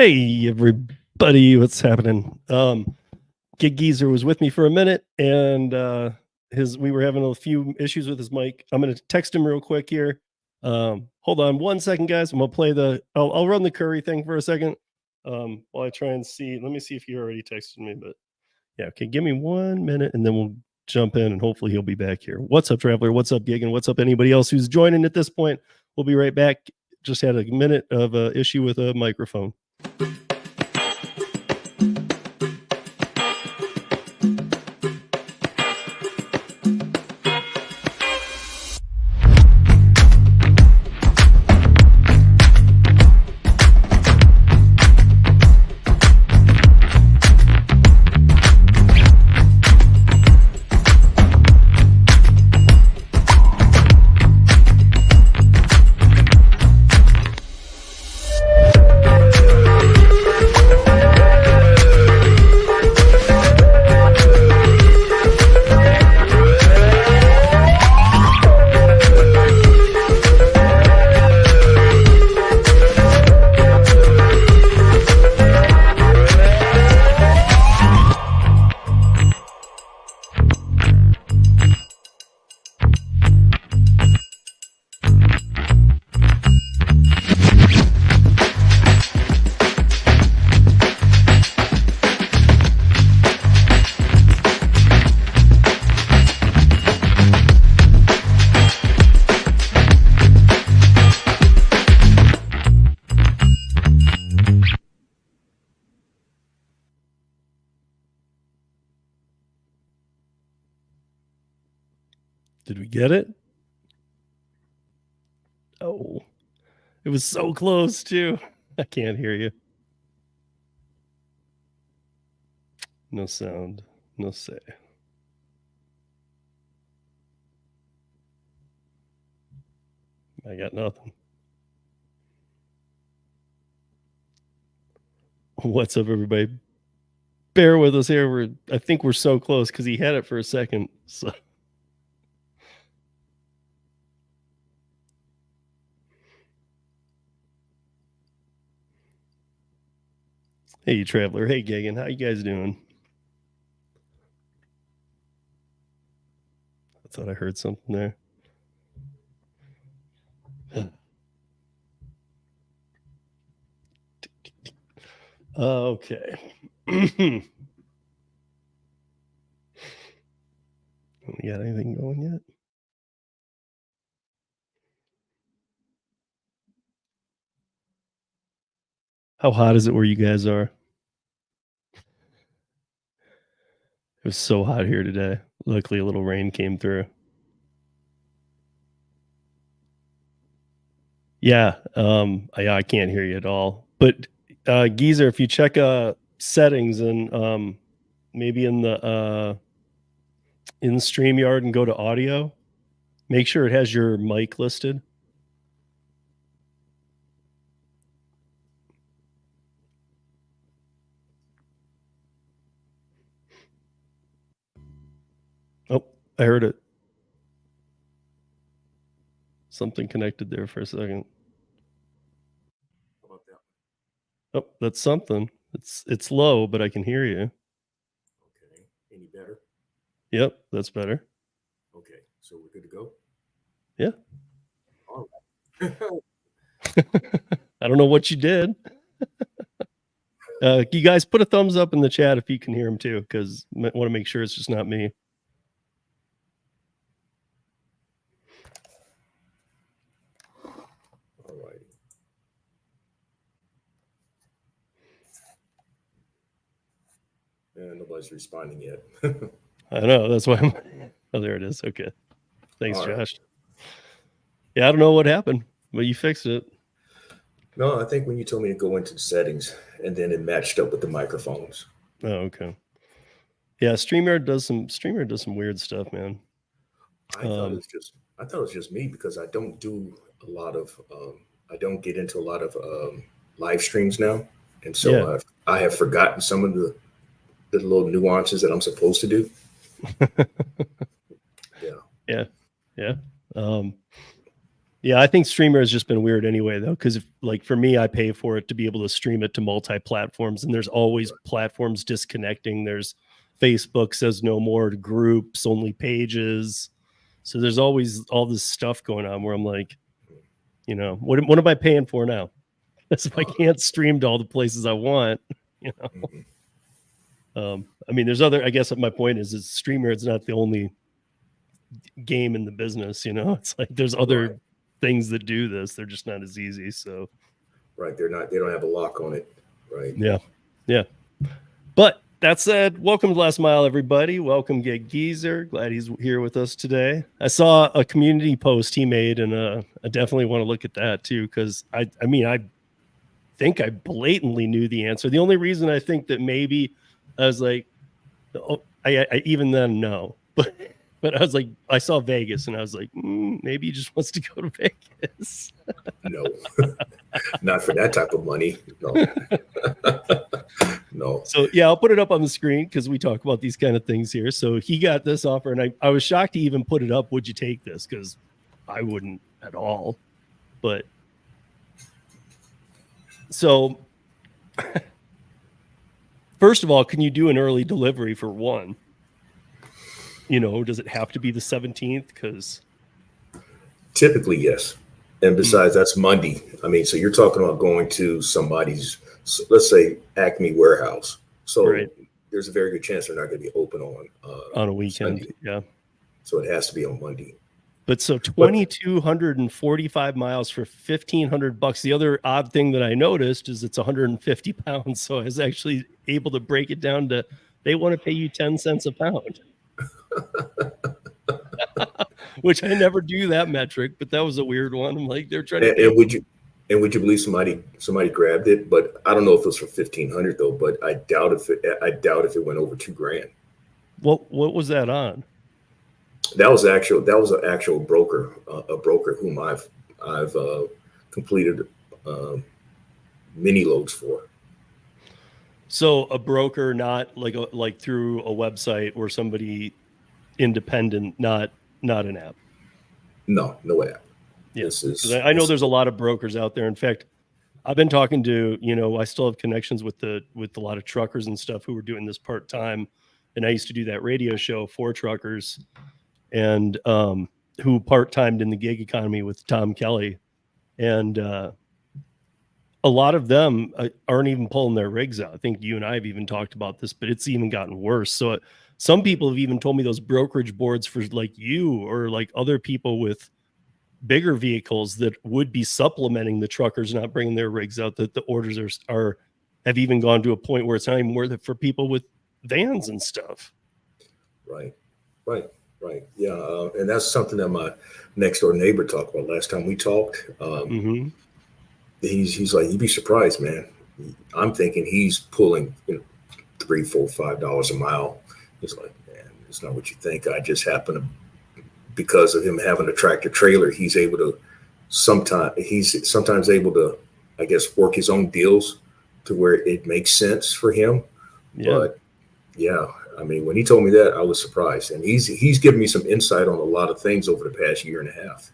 Hey everybody, what's happening? Gig Geezer was with me for a minute, and we were having a few issues with his mic. I'm gonna text him real quick here. Hold on 1 second, guys. I'm gonna play I'll run the curry thing for a second. While I try and see. Let me see if he already texted me, but yeah, okay, give me 1 minute and then we'll jump in and hopefully he'll be back here. What's up, Traveler? What's up, Gig? And what's up, anybody else who's joining at this point? We'll be right back. Just had a minute of issue with a microphone. Did we get it? Oh, it was so close too. I can't hear you. No sound, no say. I got nothing. What's up, everybody? Bear with us here. I think we're so close because he had it for a second. So. Hey, Traveler. Hey, Gagan. How you guys doing? I thought I heard something there. Okay. We got anything going yet? How hot is it where you guys are? It was so hot here today. Luckily, a little rain came through. Yeah, I can't hear you at all. But Geezer, if you check settings and maybe in StreamYard and go to audio, make sure it has your mic listed. Oh, I heard it. Something connected there for a second. How about that? Oh, that's something. It's low, but I can hear you. Okay. Any better? Yep, that's better. Okay. So we're good to go? Yeah. All right. I don't know what you did. You guys put a thumbs up in the chat if you can hear him too, because I want to make sure it's just not me. All right. Yeah, nobody's responding yet. I know, that's why I'm. Oh, there it is. Okay. Thanks, All right. Josh. Yeah, I don't know what happened, but you fixed it. No, I think when you told me to go into the settings and then it matched up with the microphones. Oh, okay. Yeah, StreamYard does some weird stuff, man. I thought it was just me because I don't do a lot of I don't get into a lot of live streams now, and so Yeah. I have forgotten some of the little nuances that I'm supposed to do. Yeah. Yeah. Yeah, I think streamer has just been weird anyway, though, because like for me, I pay for it to be able to stream it to multi-platforms, and there's always platforms disconnecting. There's Facebook says no more to groups, only pages. So there's always all this stuff going on where I'm like, what am I paying for now? That's if I can't stream to all the places I want, I mean, there's other. I guess my point is streamer. It's not the only game in the business. It's like there's other things that do this. They're just not as easy. So, right, they don't have a lock on it. Right. Yeah. But that said, welcome to Last Mile, everybody. Welcome, Get Geezer. Glad he's here with us today. I saw a community post he made, and I definitely want to look at that too, because I think I blatantly knew the answer. The only reason I think that maybe I was like, I even then no, but I was like, I saw Vegas, and I was like, maybe he just wants to go to Vegas. No, not for that type of money. No. No. So yeah, I'll put it up on the screen because we talk about these kind of things here. So he got this offer, and I was shocked he even put it up. Would you take this? Because I wouldn't at all. But so first of all, can you do an early delivery for one? Does it have to be the 17th? Because typically, yes. And besides, that's Monday. I mean, so you're talking about going to somebody's, let's say, Acme warehouse. So there's a very good chance they're not going to be open on a weekend. Sunday. Yeah. So it has to be on Monday. But so 2,245 miles for $1,500. The other odd thing that I noticed is it's 150 pounds. So I was actually able to break it down to they want to pay you 10 cents a pound. Which I never do that metric, but that was a weird one. I'm like, they're trying to. And would you believe somebody grabbed it? But I don't know if it was for 1,500 though. But I doubt if it went over $2,000. What was that on? That was an actual broker, a broker whom I've completed mini loads for. So a broker, not like through a website or somebody independent, not an app. No app. Yes, I know there's a lot of brokers out there. In fact, I've been talking to, I still have connections with a lot of truckers and stuff who were doing this part time, and I used to do that radio show for truckers, and who part timed in the gig economy with Tom Kelly, and a lot of them aren't even pulling their rigs out. I think you and I have even talked about this, but it's even gotten worse. So some people have even told me those brokerage boards for like you or like other people with bigger vehicles that would be supplementing the truckers not bringing their rigs out, that the orders have even gone to a point where it's not even worth it for people with vans and stuff. Right. Yeah. And that's something that my next door neighbor talked about last time we talked. He's like, you'd be surprised, man. I'm thinking he's pulling $3, $4, $5 a mile. He's like, man, it's not what you think. I just happen to, because of him having a tractor trailer, he's sometimes able to, I guess, work his own deals to where it makes sense for him. Yeah. But yeah, I mean, when he told me that, I was surprised, and he's given me some insight on a lot of things over the past year and a half.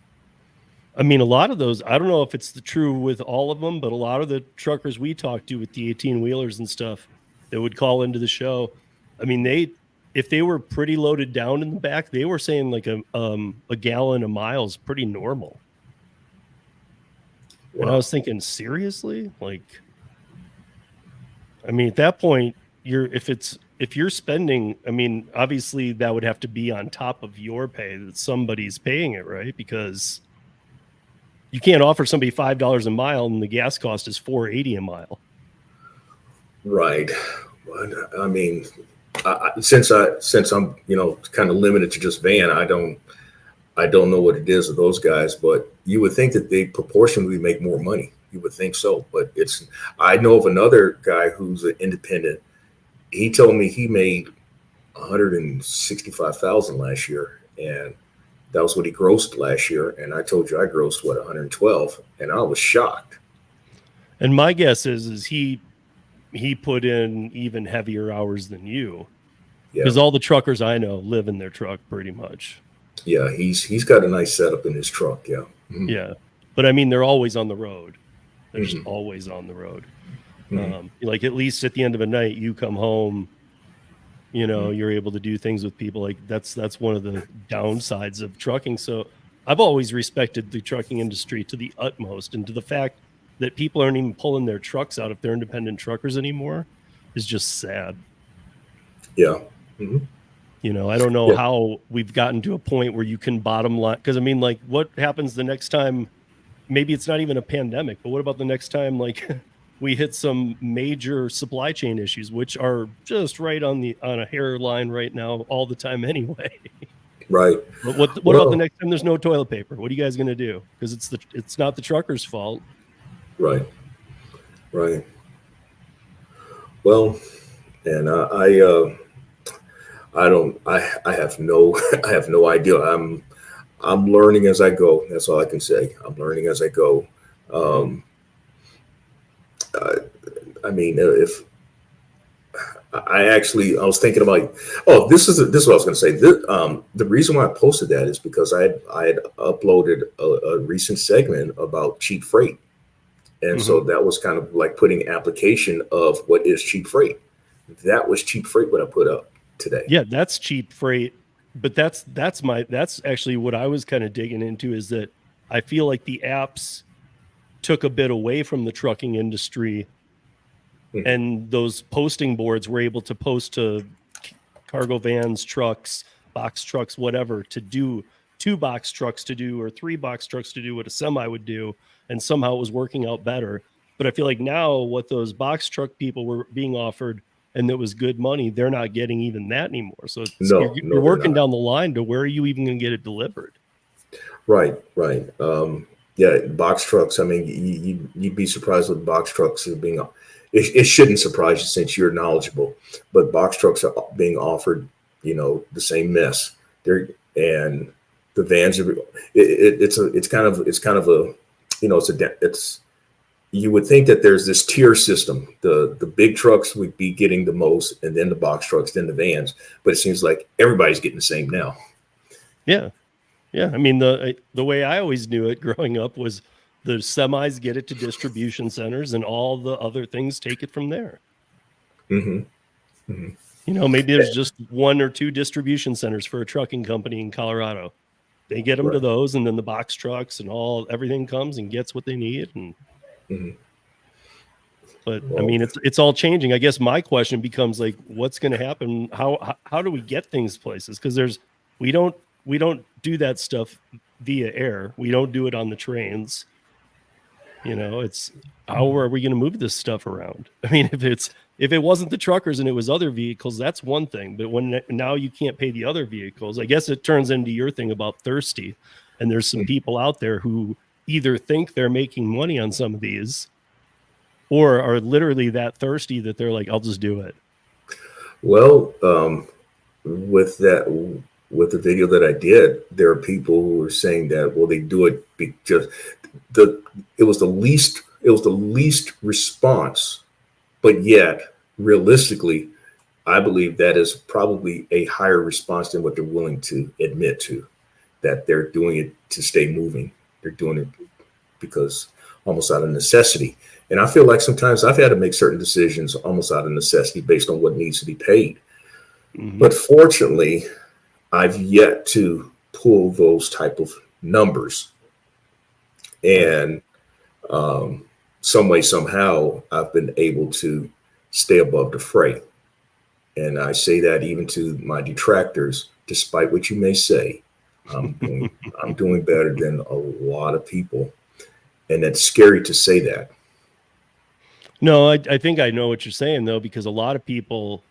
I mean, a lot of those, I don't know if it's true with all of them, but a lot of the truckers we talked to with the 18-wheelers and stuff that would call into the show, I mean, if they were pretty loaded down in the back, they were saying like a gallon a mile is pretty normal. Wow. And I was thinking, seriously? Like, I mean, at that point, if you're spending, I mean, obviously that would have to be on top of your pay, that somebody's paying it, right? Because you can't offer somebody $5 a mile and the gas cost is $4.80 a mile. Right. But I mean, since I'm kind of limited to just van, I don't know what it is of those guys, but you would think that they proportionally make more money. You would think so, but I know of another guy who's an independent. He told me he made $165,000 last year, and that was what he grossed last year. And I told you I grossed 112, and I was shocked. And my guess is he put in even heavier hours than you, because all the truckers I know live in their truck pretty much. Yeah, he's got a nice setup in his truck. Yeah. Mhm. Yeah. But I mean, they're always on the road. They're just Mhm. always on the road. Mhm. Like at least at the end of a night, you come home, you know, Mhm. you're able to do things with people. Like that's one of the downsides of trucking. So I've always respected the trucking industry to the utmost, and to the fact that people aren't even pulling their trucks out if they're independent truckers anymore is just sad. Yeah. Mhm. You know, I don't know Yeah. how we've gotten to a point where you can bottom line, because I mean, like, what happens the next time? Maybe it's not even a pandemic, but what about the next time, like, we hit some major supply chain issues, which are just right on a hairline right now all the time anyway. Right. But what about the Well, next time there's no toilet paper? What are you guys gonna do? Because it's not the trucker's fault. right. Right. Well, and I don't, I have no, I have no idea. I'm learning as I go. That's all I can say. I'm learning as I go. Yeah. Um, I, I mean, if I was thinking about, oh, this is what I was going to say. The reason why I posted that is because I had uploaded a recent segment about cheap freight, and so Mhm. that was kind of like putting application of what is cheap freight. That was cheap freight what I put up today. Yeah, that's cheap freight, but that's actually what I was kind of digging into, is that I feel like the apps took a bit away from the trucking industry, Mhm. and those posting boards were able to post to cargo vans, trucks, box trucks, whatever, to do two box trucks to do, or three box trucks to do what a semi would do, and somehow it was working out better. But I feel like now what those box truck people were being offered, and that was good money, they're not getting even that anymore. So No, you're no, they're working not. down the line to where are you even going to get it delivered? Right, right. Yeah, box trucks. I mean, you'd be surprised with box trucks are being. It shouldn't surprise you since you're knowledgeable, but box trucks are being offered, the same mess. They're and the vans are. It's kind of a, it's. You would think that there's this tier system. The big trucks would be getting the most, and then the box trucks, then the vans. But it seems like everybody's getting the same now. Yeah. Yeah, I mean, the way I always knew it growing up was the semis get it to distribution centers, and all the other things take it from there. Hmm. Hmm. You know, maybe there's just one or two distribution centers for a trucking company in Colorado. They get them to Right. those, and then the box trucks and everything comes and gets what they need. And Hmm. but I Well, mean, it's all changing. I guess my question becomes like, what's going to happen? How do we get things places? Because we don't we don't do that stuff via air. We don't do it on the trains. You know, it's how are we going to move this stuff around? I mean, if it wasn't the truckers and it was other vehicles, that's one thing. But when now you can't pay the other vehicles, I guess it turns into your thing about thirsty. And there's some people out there who either think they're making money on some of these, or are literally that thirsty that they're like, I'll just do it. well, with that, with the video that I did, there are people who are saying that, well, they do it because the it was the least response, but yet realistically, I believe that is probably a higher response than what they're willing to admit to. That they're doing it to stay moving. They're doing it because almost out of necessity. And I feel like sometimes I've had to make certain decisions almost out of necessity based on what needs to be paid. Mm-hmm. But fortunately, I've yet to pull those type of numbers. Right. And some way, somehow, I've been able to stay above the fray. And I say that even to my detractors, despite what you may say, I'm doing I'm doing better than a lot of people. And it's scary to say that. No, I think I know what you're saying though, because a lot of people,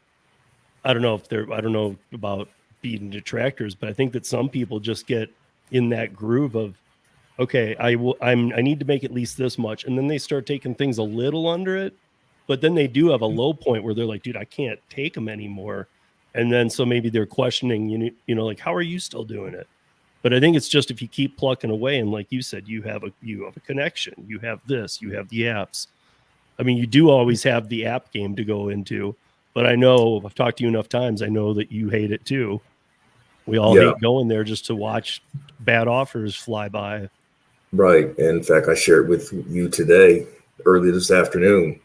I don't know about beating detractors, but I think that some people just get in that groove of, okay, I need to make at least this much. And then they start taking things a little under it, but then they do have a low point where they're like, dude, I can't take them anymore. And then so maybe they're questioning, like, how are you still doing it? But I think it's just if you keep plucking away, and like you said, you have a connection, you have this, you have the apps. I mean, you do always have the app game to go into, but I know I've talked to you enough times. I know that you hate it too. We all Yeah, hate going there just to watch bad offers fly by. Right. And in fact, I shared with you today, early this afternoon,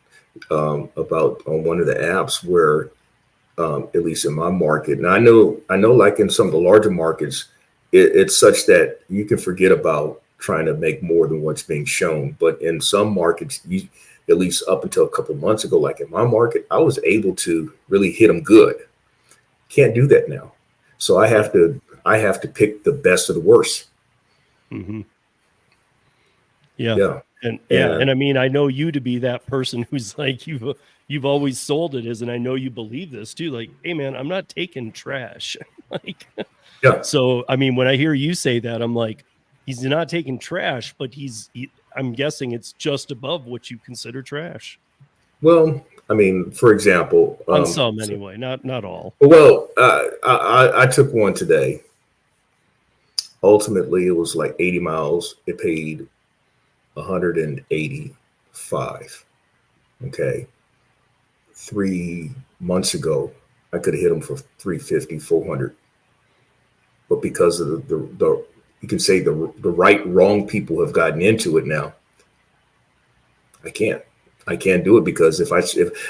about on one of the apps where, at least in my market, and I know, like in some of the larger markets, it's such that you can forget about trying to make more than what's being shown. But in some markets, at least up until a couple of months ago, like in my market, I was able to really hit them good. Can't do that now. So I have to pick the best of the worst. Mm-hmm. Yeah. Yeah. And I mean, I know you to be that person who's like, you've always sold it as, and I know you believe this too. Like, hey man, I'm not taking trash. Like, Yeah. so, I mean, when I hear you say that, I'm like, he's not taking trash, but I'm guessing it's just above what you consider trash. Well, I mean, for example, On some anyway, not all. well, I took one today. Ultimately, it was like 80 miles. It paid 185. Okay. 3 months ago, I could have hit them for 350, 400. But because of the you can say the right, wrong people have gotten into it now. I can't do it because if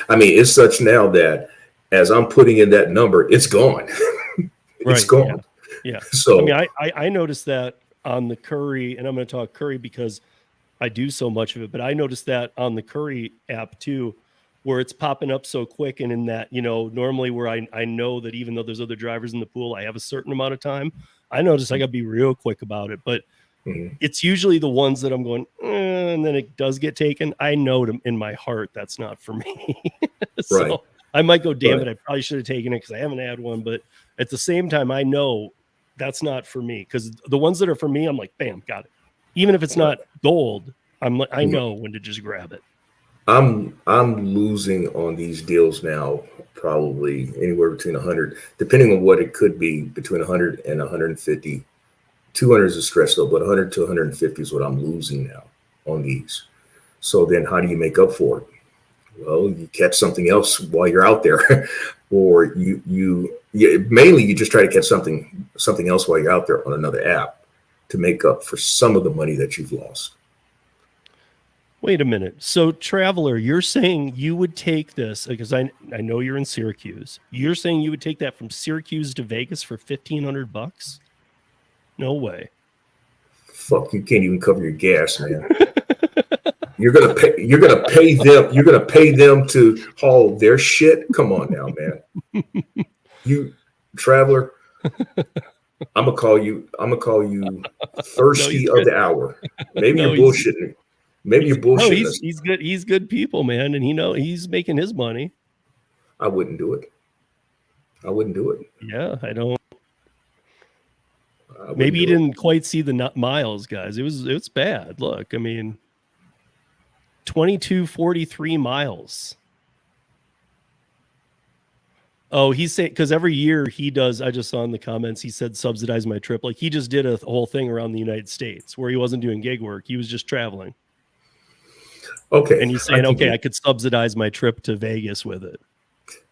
I mean, it's such now that as I'm putting in that number, it's gone. It's gone. Yeah. So I mean, I noticed that on the Curry, and I'm going to talk Curry because I do so much of it, but I noticed that on the Curry app too, where it's popping up so quick. And in that, normally where I know that even though there's other drivers in the pool, I have a certain amount of time. I notice I got to be real quick about it, but it's usually the ones that I'm going, and then it does get taken. I know in my heart that's not for me. So right. I might go, damn it, I probably should have taken it because I haven't had one. But at the same time, I know that's not for me because the ones that are for me, I'm like, bam, got it. Even if it's not gold, I know when to just grab it. I'm losing on these deals now, probably anywhere between 100, depending on what it could be, between 100 and 150. 200 is a stretch though, but 100 to 150 is what I'm losing now on these. So then how do you make up for it? Well, you catch something else while you're out there, or mainly you just try to catch something else while you're out there on another app to make up for some of the money that you've lost. Wait a minute. So, Traveler, you're saying you would take this because I know you're in Syracuse. You're saying you would take that from Syracuse to Vegas for $1,500? No way. Fuck, you can't even cover your gas, man. You're gonna pay them to haul their shit. Come on now, man. You Traveler, I'm gonna call you thirsty of the hour. Maybe you're bullshitting. Maybe you're bullshitting. No, he's good. He's good people, man, and he's making his money. I wouldn't do it. Yeah, I don't. Maybe you didn't quite see the miles, guys. It's bad. Look, I mean, 2243 miles. Oh, he's saying because every year he does. I just saw in the comments he said subsidize my trip. Like he just did a whole thing around the United States where he wasn't doing gig work. He was just traveling. Okay. And he's saying, I could subsidize my trip to Vegas with it.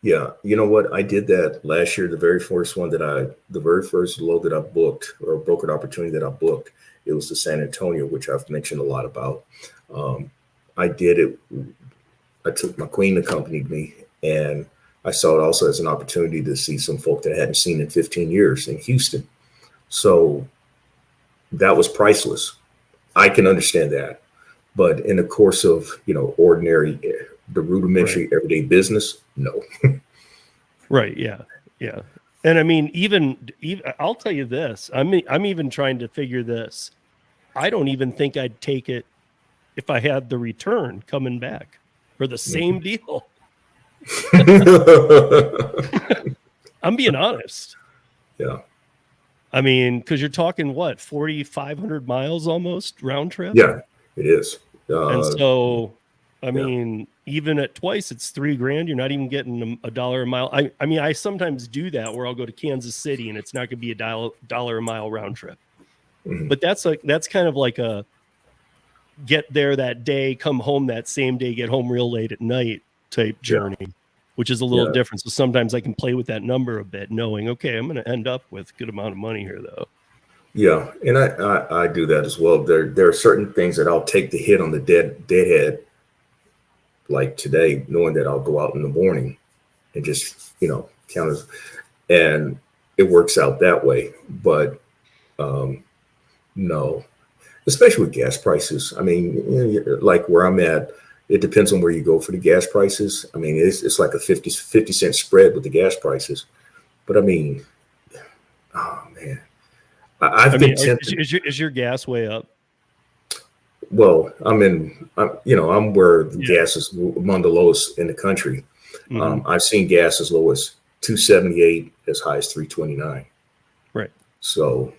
Yeah. You know what? I did that last year. The very first load that I booked, or brokered opportunity that I booked, it was to San Antonio, which I've mentioned a lot about. I did it. I took my queen accompanied me, and I saw it also as an opportunity to see some folk that I hadn't seen in 15 years in Houston. So that was priceless. I can understand that. But in the course of, ordinary, the rudimentary everyday business, no. Right. Yeah. Yeah. And I mean, even I'll tell you this. I'm even trying to figure this. I don't even think I'd take it if I had the return coming back for the same deal. I'm being honest. Yeah. I mean, because you're talking 4,500 miles almost round trip. Yeah, it is. And so, I mean, even at twice, it's $3,000. You're not even getting $1 a mile. I mean, I sometimes do that where I'll go to Kansas City and it's not going to be $1 a mile round trip. But that's kind of like a get there that day, come home that same day, get home real late at night type journey, which is a little different. So sometimes I can play with that number a bit, knowing, okay, I'm going to end up with a good amount of money here, though. Yeah, and I do that as well. There are certain things that I'll take the hit on the deadhead, like today, knowing that I'll go out in the morning and just count as, and it works out that way. But no, especially with gas prices. I mean, like where I'm at, it depends on where you go for the gas prices. I mean, it's like a 50 cent spread with the gas prices. But I mean, oh man, I've been tempted. Is your gas way up? Well, I'm where the gas is among the lowest in the country. I've seen gas as low as 278, as high as 329. Right. So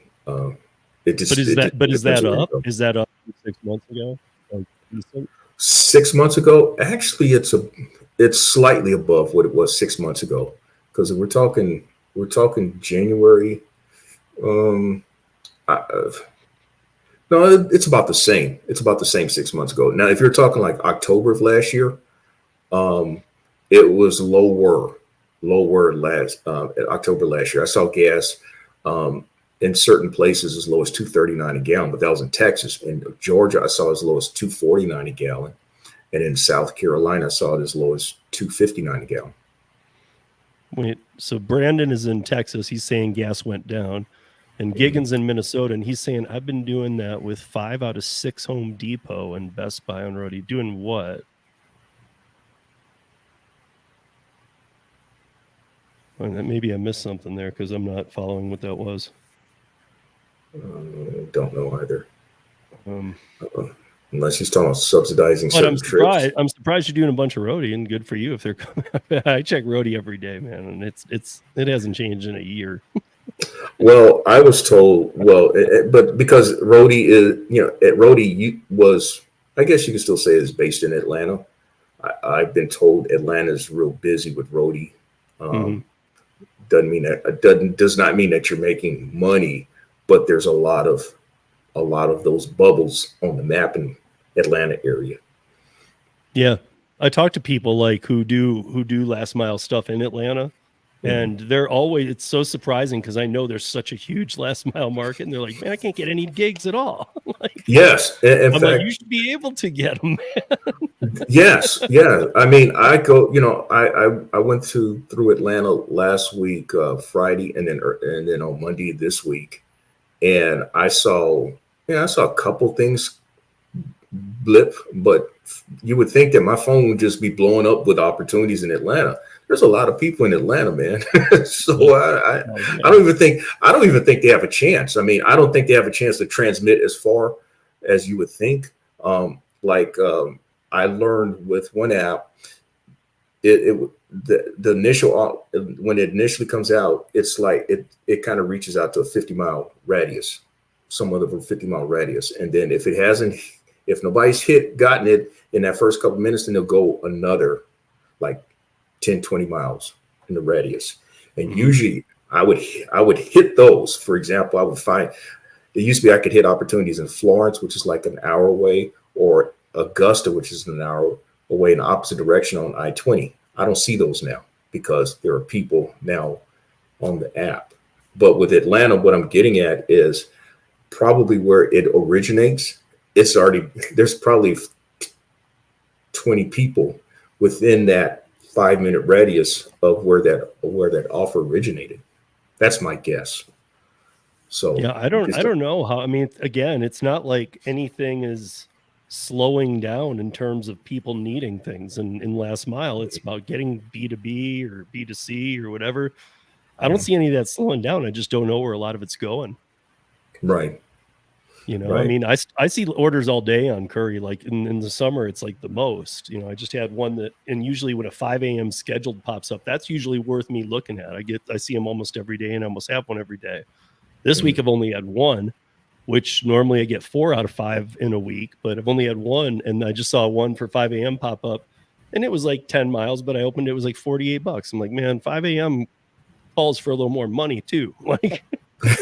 it just. Is that up? Is that up 6 months ago? Like, 6 months ago, actually, it's slightly above what it was 6 months ago, because we're talking January. No, it's about the same. It's about the same 6 months ago. Now, if you're talking like October of last year, it was lower last October last year. I saw gas in certain places as low as $2.39 a gallon, but that was in Texas. In Georgia, I saw as low as $2.49 a gallon, and in South Carolina, I saw it as low as $2.59 a gallon. Wait, so Brandon is in Texas. He's saying gas went down. And Giggins in Minnesota, and he's saying, I've been doing that with 5 out of 6 Home Depot and Best Buy on Rodeo. Doing what? Well, maybe I missed something there because I'm not following what that was. Don't know either. Unless he's talking about subsidizing certain trips. I'm surprised you're doing a bunch of Rodeo, and good for you if they're coming. I check Rodeo every day, man, and it hasn't changed in a year. Well, I was told, but because Rodeo is, at Rodeo was, I guess you could still say it's based in Atlanta. I've been told Atlanta's real busy with Rodeo. Does not mean that you're making money, but there's a lot of those bubbles on the map in Atlanta area. Yeah, I talk to people like who do last mile stuff in Atlanta. And they're always, it's so surprising because I know there's such a huge last mile market, and they're like, man, I can't get any gigs at all. Like, yes. In fact, like, you should be able to get them, man. Yes. Yeah. I mean, I go, I went through Atlanta last week, Friday, and then on Monday this week. And I saw a couple things blip, but you would think that my phone would just be blowing up with opportunities in Atlanta. There's a lot of people in Atlanta, man. So I don't even think they have a chance. I mean, I don't think they have a chance to transmit as far as you would think. I learned with one app, the initial, when it initially comes out, it's like it kind of reaches out to a 50-mile radius, somewhat of a 50-mile radius, and then if nobody's gotten it in that first couple of minutes, then they'll go another like 10, 20 miles in the radius. And usually I would hit those. For example, I would find, it used to be I could hit opportunities in Florence, which is like an hour away, or Augusta, which is an hour away in the opposite direction on I-20. I don't see those now because there are people now on the app. But with Atlanta, what I'm getting at is probably where it originates. There's probably 20 people within that 5-minute radius of where that offer originated. That's my guess. So yeah, I don't know how. I mean, again, it's not like anything is slowing down in terms of people needing things. And in last mile, it's about getting B2B or B2C or whatever. I don't see any of that slowing down. I just don't know where a lot of it's going. Right. Right. I mean, I see orders all day on Courier. Like in the summer, it's like the most. I just had one and usually when a 5 a.m. scheduled pops up, that's usually worth me looking at. I see them almost every day, and I almost have one every day. This week I've only had one, which normally I get 4 out of 5 in a week, but I've only had one, and I just saw one for 5 a.m. pop up, and it was like 10 miles, but I opened it was like $48. I'm like, man, 5 a.m. calls for a little more money too. Like.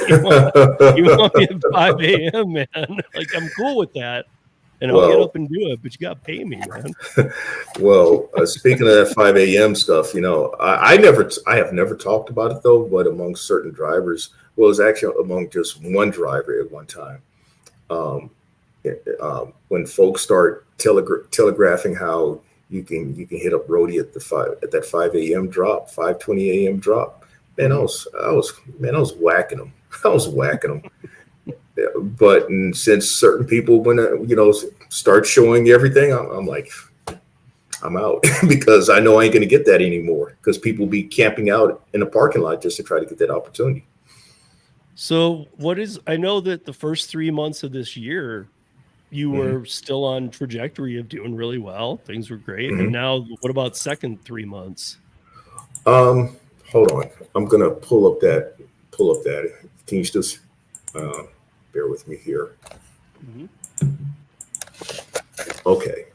You want me at 5 a.m., man? Like, I'm cool with that, and I'll get up and do it, but you got to pay me, man. Well, speaking of that 5 a.m. stuff, you know, I have never talked about it though, but among certain drivers, well, it was actually among just one driver at one time. When folks start telegraphing how you can hit up Rodeo at that 5 a.m. drop, 5:20 a.m. drop, man, I was whacking them. I was whacking them. But since certain people, when start showing everything, I'm like, I'm out because I know I ain't going to get that anymore because people be camping out in the parking lot just to try to get that opportunity. So I know that the first 3 months of this year, you were still on trajectory of doing really well. Things were great. And now what about second 3 months? Hold on. I'm going to pull up that. Can you just bear with me here? Okay.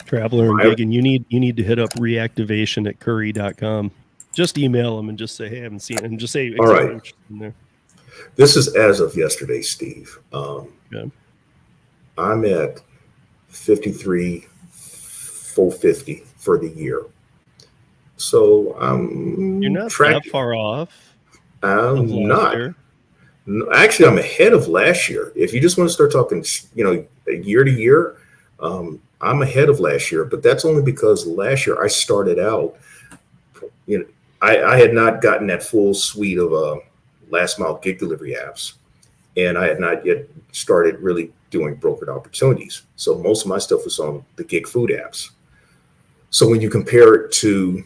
Traveler and Gigging, you need to hit up reactivation@COURIER.com. Just email them and just say, hey, I haven't seen it, and just say all right. In there. This is as of yesterday, Steve. I'm at 53,450 for the year. So you're not that far off. I'm not. Actually, I'm ahead of last year. If you just want to start talking, year to year, I'm ahead of last year. But that's only because last year I started out. I had not gotten that full suite of last mile gig delivery apps, and I had not yet started really doing brokered opportunities. So most of my stuff was on the gig food apps. So when you compare it to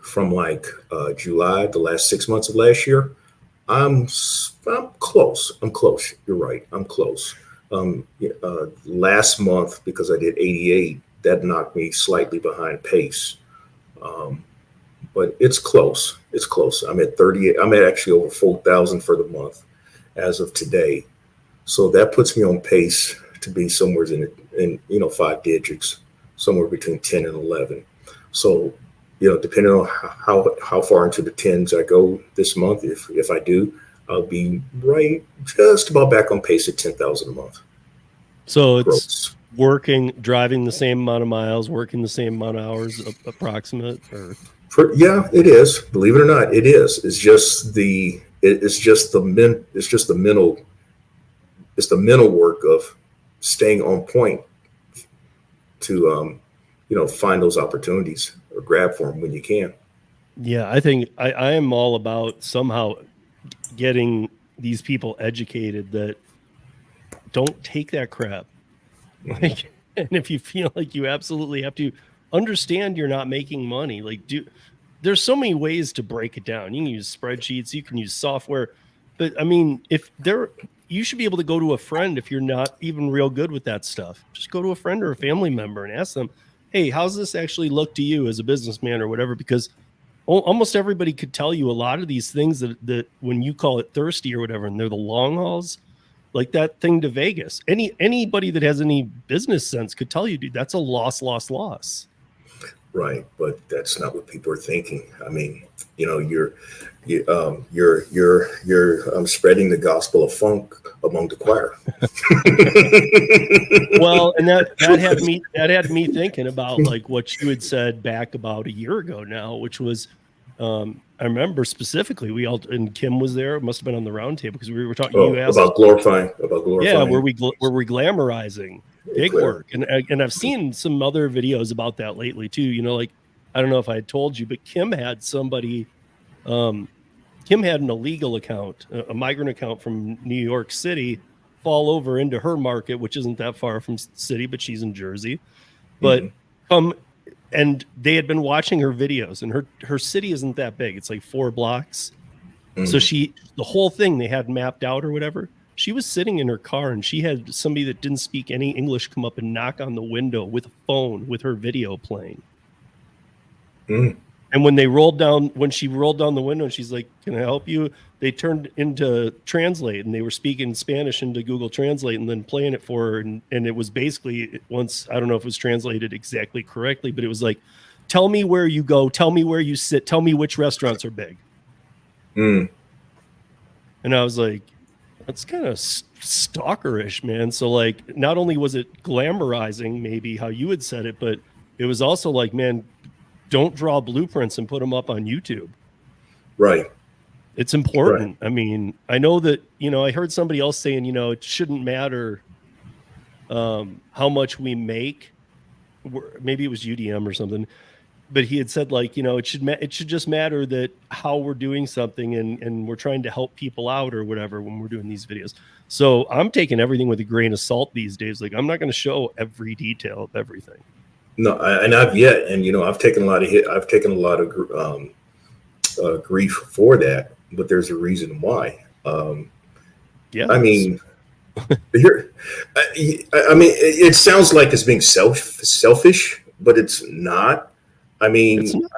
from like July, the last 6 months of last year, I'm close. You're right. I'm close. Last month, because I did 88, that knocked me slightly behind pace. But it's close. I'm at 38. I'm at actually over 4,000 for the month as of today. So that puts me on pace to be somewhere in 5 digits, somewhere between 10 and 11. So, depending on how far into the tens I go this month, if I do, I'll be right just about back on pace at 10,000 a month. So it's driving the same amount of miles, working the same amount of hours approximate, or? Yeah, it is. Believe it or not, it is. It's just the mental work of staying on point to find those opportunities or grab for them when you can. Yeah, I think I am all about somehow getting these people educated that don't take that crap. Like, and if you feel like you absolutely have to understand you're not making money, there's so many ways to break it down. You can use spreadsheets, you can use software, but I mean, you should be able to go to a friend if you're not even real good with that stuff. Just go to a friend or a family member and ask them, hey, how's this actually look to you as a businessman or whatever? Because almost everybody could tell you a lot of these things that when you call it thirsty or whatever, and they're the long hauls, like that thing to Vegas. Anybody that has any business sense could tell you, dude, that's a loss. Right, but that's not what people are thinking. I mean, you're spreading the gospel of funk among the choir. Well, and that had me thinking about like what you had said back about a year ago now, which was I remember specifically and Kim was there. It must have been on the round table because we were talking. You asked about glorifying. Yeah, were we glamorizing gig work? And I've seen some other videos about that lately too. Like I don't know if I had told you, but Kim had somebody. Kim had an illegal account, a migrant account from New York City, fall over into her market, which isn't that far from the city, but she's in Jersey. But and they had been watching her videos, and her city isn't that big. It's like 4 blocks. So the whole thing they had mapped out or whatever. She was sitting in her car and she had somebody that didn't speak any English come up and knock on the window with a phone with her video playing. And when she rolled down the window and she's like, can I help you? They turned into Translate and they were speaking Spanish into Google Translate and then playing it for her. And it was basically once, I don't know if it was translated exactly correctly, but it was like, tell me where you go. Tell me where you sit. Tell me which restaurants are big. And I was like, that's kind of stalkerish, man. So like, not only was it glamorizing maybe how you had said it, but it was also like, man, don't draw blueprints and put them up on YouTube. Right. It's important. Right. I mean, I know that, you know, I heard somebody else saying, you know, it shouldn't matter how much we make. Maybe it was UDM or something, but he had said like, you know, it should just matter that how we're doing something and we're trying to help people out or whatever when we're doing these videos. So I'm taking everything with a grain of salt these days. Like, I'm not going to show every detail of everything. No, and you know, I've taken a lot of I've taken a lot of grief for that, but there's a reason why. Yeah, I mean, I mean, it sounds like it's being selfish, but it's not. I mean, it's not.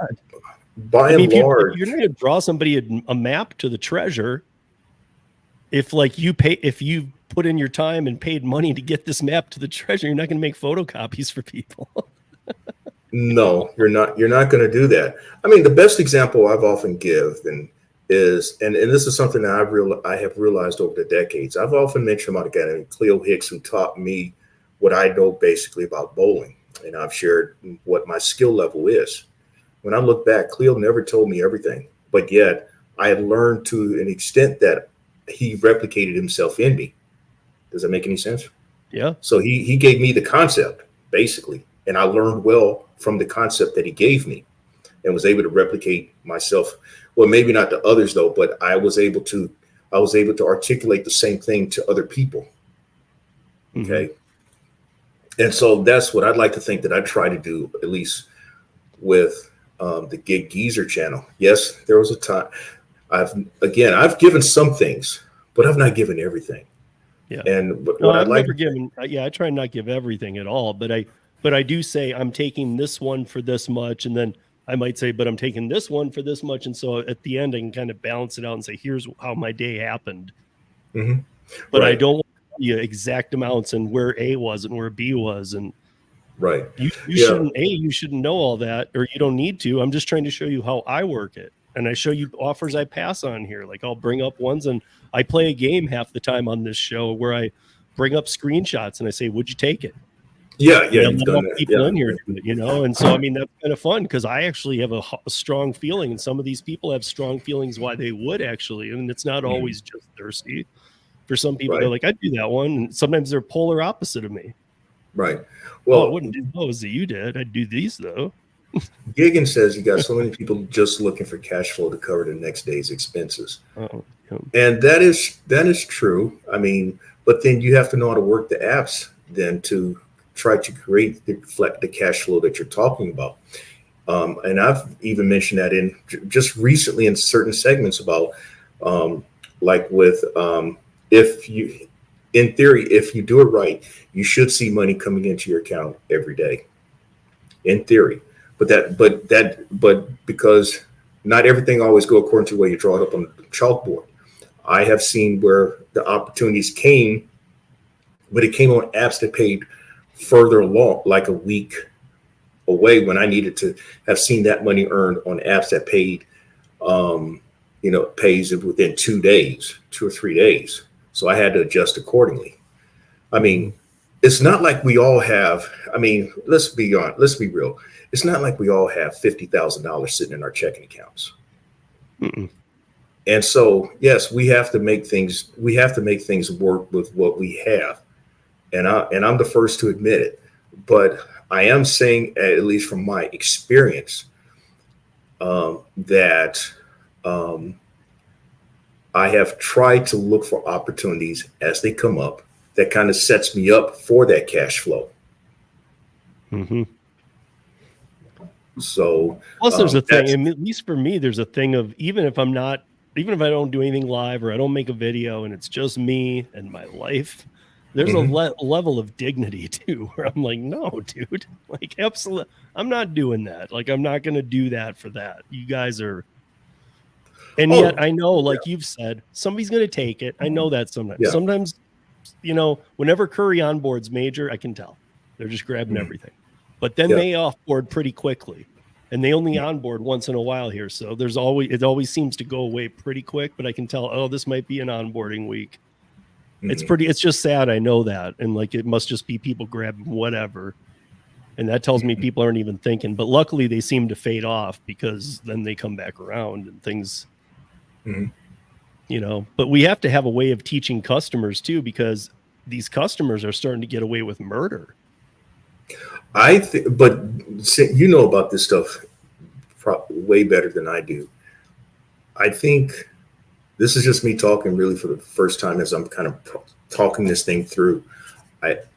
By and large, you're not going to draw somebody a map to the treasure. If like you put in your time and paid money to get this map to the treasure, you're not going to make photocopies for people. No, you're not going to do that. I mean, the best example I've often given is, and this is something that I have realized over the decades. I've often mentioned about a guy named Cleo Hicks who taught me what I know basically about bowling, and I've shared what my skill level is. When I look back, Cleo never told me everything, but yet I have learned to an extent that he replicated himself in me. Does that make any sense? Yeah. So he gave me the concept basically, and I learned well from the concept that he gave me, and was able to replicate myself. Well, maybe not to others though, but I was able to articulate the same thing to other people. Okay. Mm-hmm. And so that's what I'd like to think that I try to do, at least with the Gig Geezer channel. Yes, there was a time I've given some things, but I've not given everything. Yeah. And I've never given. I try not to give everything at all, but I do say I'm taking this one for this much, and then I might say, but I'm taking this one for this much, and so at the end I can kind of balance it out and say, here's how my day happened. Mm-hmm. But right. I don't want to tell you exact amounts and where A was and where B was, and right. You shouldn't know all that, or you don't need to. I'm just trying to show you how I work it, and I show you offers I pass on here. Like, I'll bring up ones, and I play a game half the time on this show where I bring up screenshots and I say, would you take it? Yeah, you've done that. People in here do it, you know, and so I mean that's kind of fun because I actually have a strong feeling, and some of these people have strong feelings why they would actually, and it's not always just thirsty. For some people, right. They're like, I'd do that one, and sometimes they're polar opposite of me. Right. Well, I wouldn't do those that you did. I'd do these though. Gigan says you got so many people just looking for cash flow to cover the next day's expenses, and that is true. I mean, but then you have to know how to work the apps then to try to create the cash flow that you're talking about. And I've even mentioned that in just recently in certain segments about like with if you, in theory, if you do it right, you should see money coming into your account every day. In theory, but because not everything always go according to the way you draw it up on the chalkboard. I have seen where the opportunities came, but it came on apps that paid further along, like a week away, when I needed to have seen that money earned on apps that paid, pays it within 2 days, 2 or 3 days. So I had to adjust accordingly. I mean, it's not like we all have, I mean, let's be real. It's not like we all have $50,000 sitting in our checking accounts. Mm-mm. And so, yes, we have to make things work with what we have. And I'm the first to admit it. But I am saying, at least from my experience, that I have tried to look for opportunities as they come up that kind of sets me up for that cash flow. Mm-hmm. So plus there's a thing, and at least for me, there's a thing of even if I don't do anything live or I don't make a video and it's just me and my life, there's a level of dignity too, where I'm like, no, dude, like, absolutely, I'm not doing that. Like, I'm not going to do that for that. You guys are. And yet I know, like you've said, somebody's going to take it. I know that sometimes. Yeah. Sometimes, whenever Curry onboards Major, I can tell they're just grabbing everything. But then they offboard pretty quickly, and they only onboard once in a while here. So it always seems to go away pretty quick. But I can tell, this might be an onboarding week. It's just sad. I know that. And like, it must just be people grabbing whatever. And that tells me people aren't even thinking, but luckily they seem to fade off because then they come back around and things, you know, but we have to have a way of teaching customers too, because these customers are starting to get away with murder. I think, but you know about this stuff way better than I do. I think this is just me talking really for the first time as I'm kind of talking this thing through.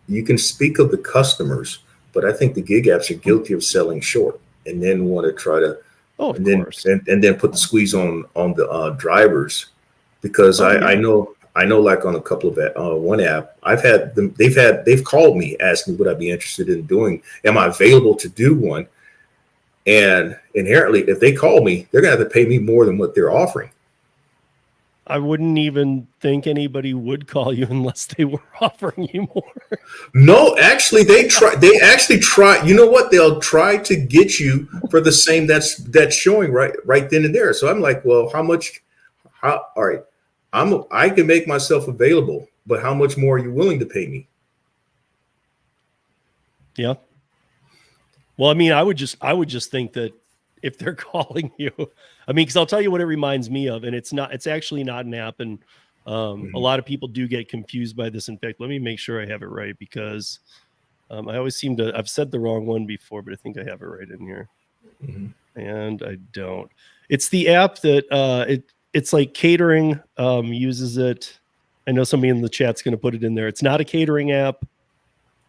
You can speak of the customers, but I think the gig apps are guilty of selling short and then want to try to, and then put the squeeze on the drivers, because I know like on a couple of one app, they've called me asking would I be interested in doing, am I available to do one? And inherently, if they call me, they're gonna have to pay me more than what they're offering. I wouldn't even think anybody would call you unless they were offering you more. No, actually, they actually try. You know what? They'll try to get you for the same that's showing right then and there. So I'm like, well, how much? All right, I can make myself available, but how much more are you willing to pay me? Yeah. Well, I mean, I would just think that if they're calling you, I mean, because I'll tell you what it reminds me of, and it's actually not an app, and a lot of people do get confused by this. In fact, let me make sure I have it right, because I always seem to, I've said the wrong one before, but I think I have it right in here, and I don't. It's the app that it's like catering uses it. I know somebody in the chat's going to put it in there. It's not a catering app,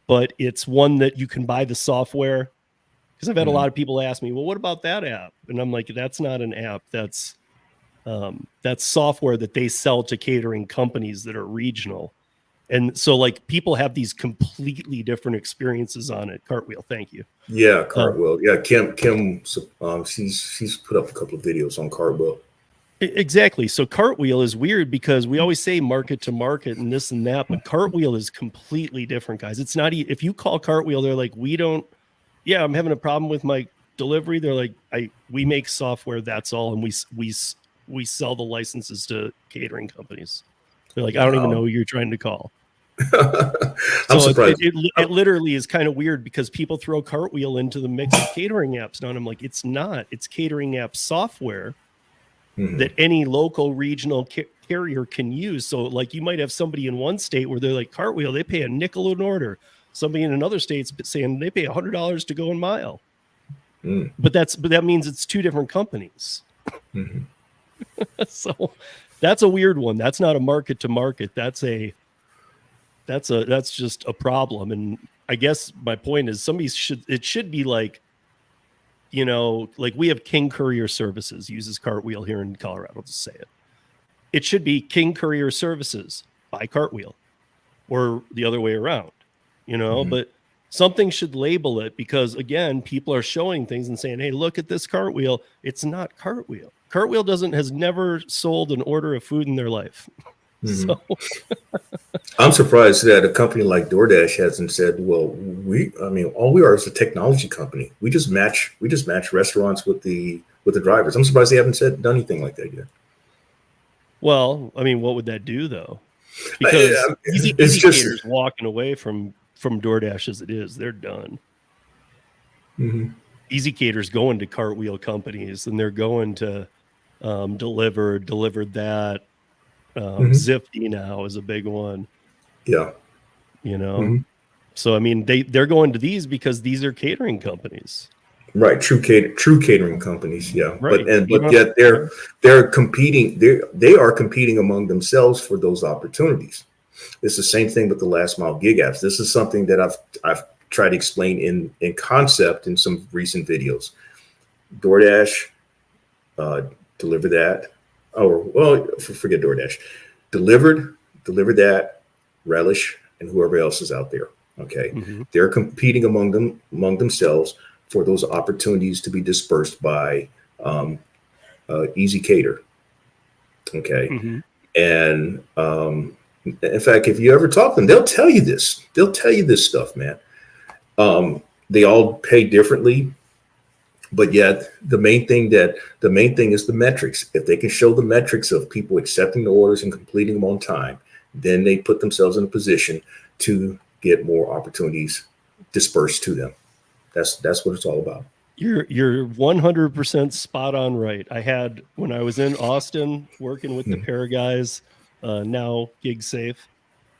but it's one that you can buy the software. Because I've had a lot of people ask me, well, what about that app? And I'm like, that's not an app. That's software that they sell to catering companies that are regional. And so like people have these completely different experiences on it. Cartwheel, thank you. Yeah, Cartwheel. Yeah, Kim, she's put up a couple of videos on Cartwheel. Exactly. So Cartwheel is weird because we always say market to market and this and that, but Cartwheel is completely different, guys. It's not, if you call Cartwheel, they're like, yeah, I'm having a problem with my delivery. They're like, we make software, that's all, and we sell the licenses to catering companies. They're like, I don't even know who you're trying to call. I'm surprised. It literally is kind of weird because people throw Cartwheel into the mix of catering apps now, and I'm like, it's not. It's catering app software that any local regional carrier can use. So like you might have somebody in one state where they're like, Cartwheel, they pay a nickel an order. Somebody in another state's saying they pay $100 to go in MiLE. But that means it's two different companies. So that's a weird one. That's not a market to market. That's just a problem. And I guess my point is it should be like, you know, like we have King Courier Services uses Cartwheel here in Colorado, I'll just say it. It should be King Courier Services by Cartwheel or the other way around. You know, but something should label it, because again, people are showing things and saying, hey, look at this Cartwheel. It's not Cartwheel. Cartwheel has never sold an order of food in their life. So I'm surprised that a company like DoorDash hasn't said, well, all we are is a technology company. We just match restaurants with the drivers. I'm surprised they haven't done anything like that yet. Well, I mean, what would that do though? Because Easy Cater's walking away from DoorDash as it is. They're done. Easy Cater's going to Cartwheel companies, and they're going to Delivered that. Zifty now is a big one. Yeah. You know, so I mean, they're going to these because these are catering companies. Right, true catering companies, yeah. Right. But yet they're competing. They are competing among themselves for those opportunities. It's the same thing with the last mile gig apps. This is something that I've tried to explain in concept in some recent videos. DoorDash, Deliver That. Oh well, forget DoorDash. Deliver That, Relish, and whoever else is out there. Okay, they're competing among themselves for those opportunities to be dispersed by Easy Cater. Okay. And in fact, if you ever talk to them, they'll tell you this. They'll tell you this stuff, man. They all pay differently, but yet the main thing is the metrics. If they can show the metrics of people accepting the orders and completing them on time, then they put themselves in a position to get more opportunities dispersed to them. That's what it's all about. You're 100% spot on right. I had, when I was in Austin working with the para guys, now gig safe.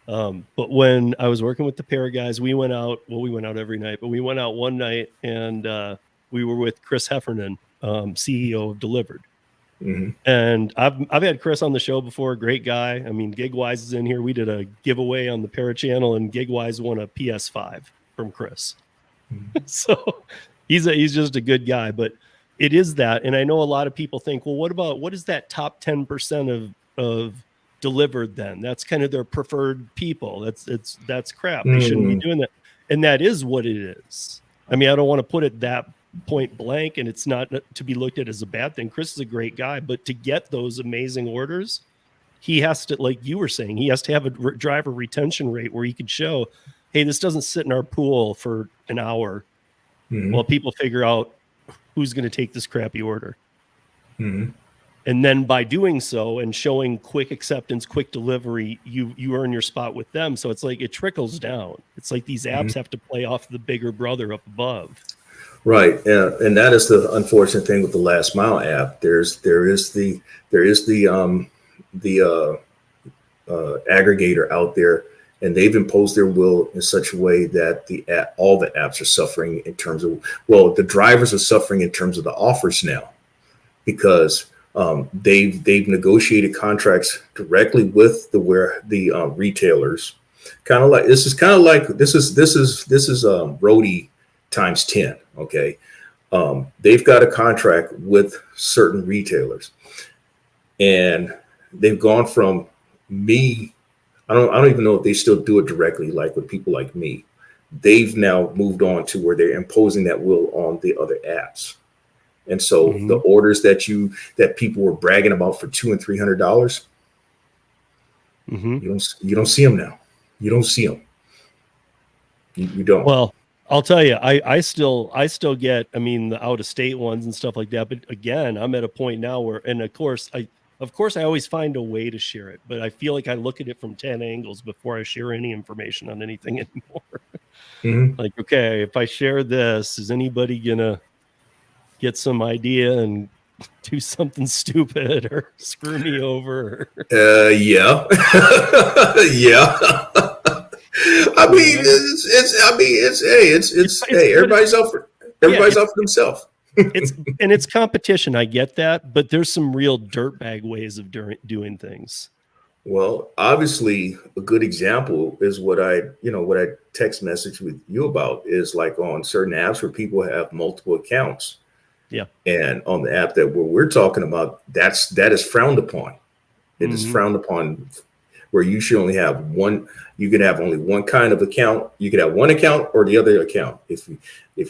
But when I was working with the para guys, we went out every night, but we went out one night and we were with Chris Heffernan, CEO of Delivered. And I've had Chris on the show before. Great guy. I mean, GigWise is in here. We did a giveaway on the Para channel, and GigWise won a PS5 from Chris. So he's just a good guy. But it is that, and I know a lot of people think, well, what is that top 10% of Delivered then? That's kind of their preferred people. That's crap. They shouldn't be doing that. And that is what it is. I mean, I don't want to put it that point blank, and it's not to be looked at as a bad thing. Chris is a great guy, but to get those amazing orders, he has to, like you were saying, he has to have a driver retention rate where he could show, hey, this doesn't sit in our pool for an hour while people figure out who's going to take this crappy order. And then by doing so and showing quick acceptance, quick delivery, you earn your spot with them. So it's like it trickles down. It's like these apps have to play off the bigger brother up above. Right, and that is the unfortunate thing with the Last Mile app. There is the aggregator out there, and they've imposed their will in such a way that all the apps are suffering in terms of, well, the drivers are suffering in terms of the offers now, because they've negotiated contracts directly with the retailers. Kind of like this is Rodeo times 10. Okay. They've got a contract with certain retailers, and they've gone from me. I don't even know if they still do it directly, like with people like me. They've now moved on to where they're imposing that will on the other apps. And so the orders that people were bragging about for $200 and $300, you don't see them now. You don't see them. You don't. Well, I'll tell you, I still get, I mean, the out of state ones and stuff like that. But again, I'm at a point now where, and of course I always find a way to share it, but I feel like I look at it from 10 angles before I share any information on anything anymore. Like, okay, if I share this, is anybody gonna get some idea and do something stupid or screw me over? Yeah. Yeah. I mean, everybody's out for themselves. It's competition. I get that, but there's some real dirtbag ways of doing things. Well, obviously, a good example is what I text message with you about is like on certain apps where people have multiple accounts. Yeah. And on the app that we're talking about, that is frowned upon. It is frowned upon, where you should only have one. You can have only one kind of account. You could have one account or the other account. If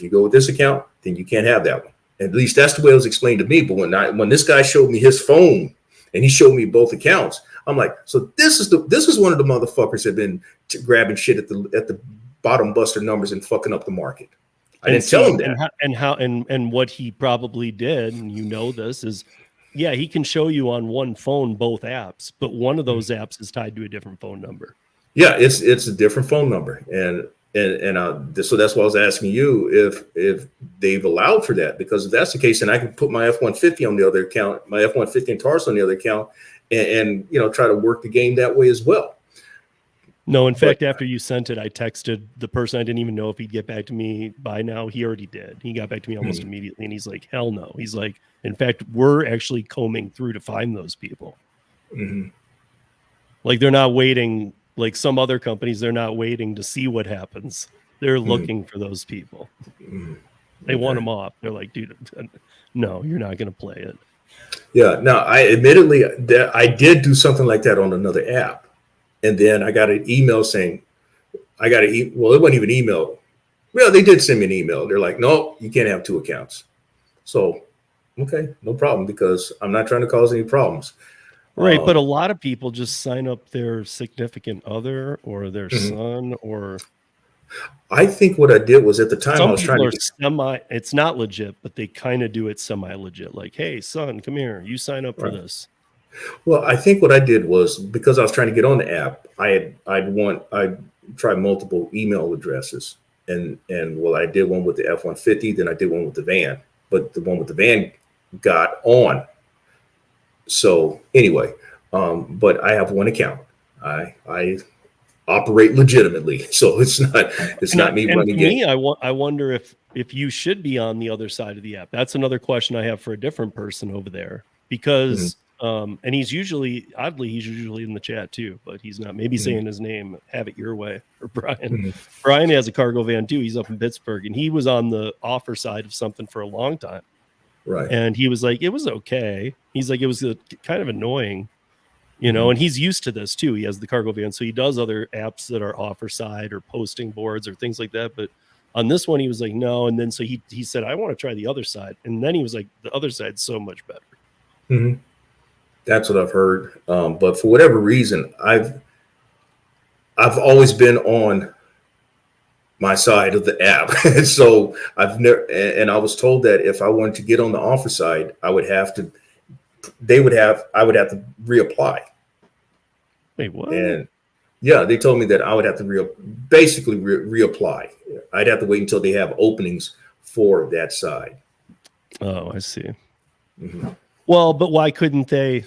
you go with this account, then you can't have that one. At least that's the way it was explained to me. But when this guy showed me his phone and he showed me both accounts, I'm like, so this is one of the motherfuckers that been grabbing shit at the bottom buster numbers and fucking up the market. I didn't tell him that. And what he probably did, and you know this, is he can show you on one phone both apps, but one of those apps is tied to a different phone number. Yeah, it's a different phone number, and so that's why I was asking you if they've allowed for that, because if that's the case, then I can put my F-150 on the other account, my F-150 and Taurus on the other account, and try to work the game that way as well. No, in fact, after you sent it, I texted the person. I didn't even know if he'd get back to me by now. He already did. He got back to me almost immediately, and he's like, hell no. He's like, in fact, we're actually combing through to find those people. Like, they're not waiting, like some other companies, they're not waiting to see what happens. They're looking for those people. They want them off. They're like, dude, no, you're not going to play it. Yeah. Now, I did do something like that on another app. And then I got an email saying, well, it wasn't even email. Well, they did send me an email. They're like, no, you can't have two accounts. So, okay, no problem, because I'm not trying to cause any problems. Right. But a lot of people just sign up their significant other or their son, or. I think what I did was, at the time, I was trying to. It's not legit, but they kind of do it semi legit. Like, hey, son, come here. You sign up for this. Well, I think what I did was because I was trying to get on the app, I'd try multiple email addresses, and well, I did one with the F-150, then I did one with the van, but the one with the van got on. So anyway, but I have one account. I operate legitimately, so it's not me And running to game. me, I wonder if you should be on the other side of the app. That's another question I have for a different person over there, because and he's usually in the chat too, but he's not maybe saying his name. Have it your way. Or Brian. Brian has a cargo van too. He's up in Pittsburgh, and he was on the offer side of something for a long time. Right. And he was like, it was okay. He's like, it was kind of annoying, you know, and he's used to this too. He has the cargo van, so he does other apps that are offer side or posting boards or things like that. But on this one, he was like, no. And then so he said, I want to try the other side. And then he was like, the other side's so much better. That's what I've heard. But for whatever reason, I've always been on my side of the app. So I've never, and I was told that if I wanted to get on the offer side, I would have to reapply. Wait, what? And yeah, they told me that I would have to reapply. I'd have to wait until they have openings for that side. Oh, I see. Well, but why couldn't they?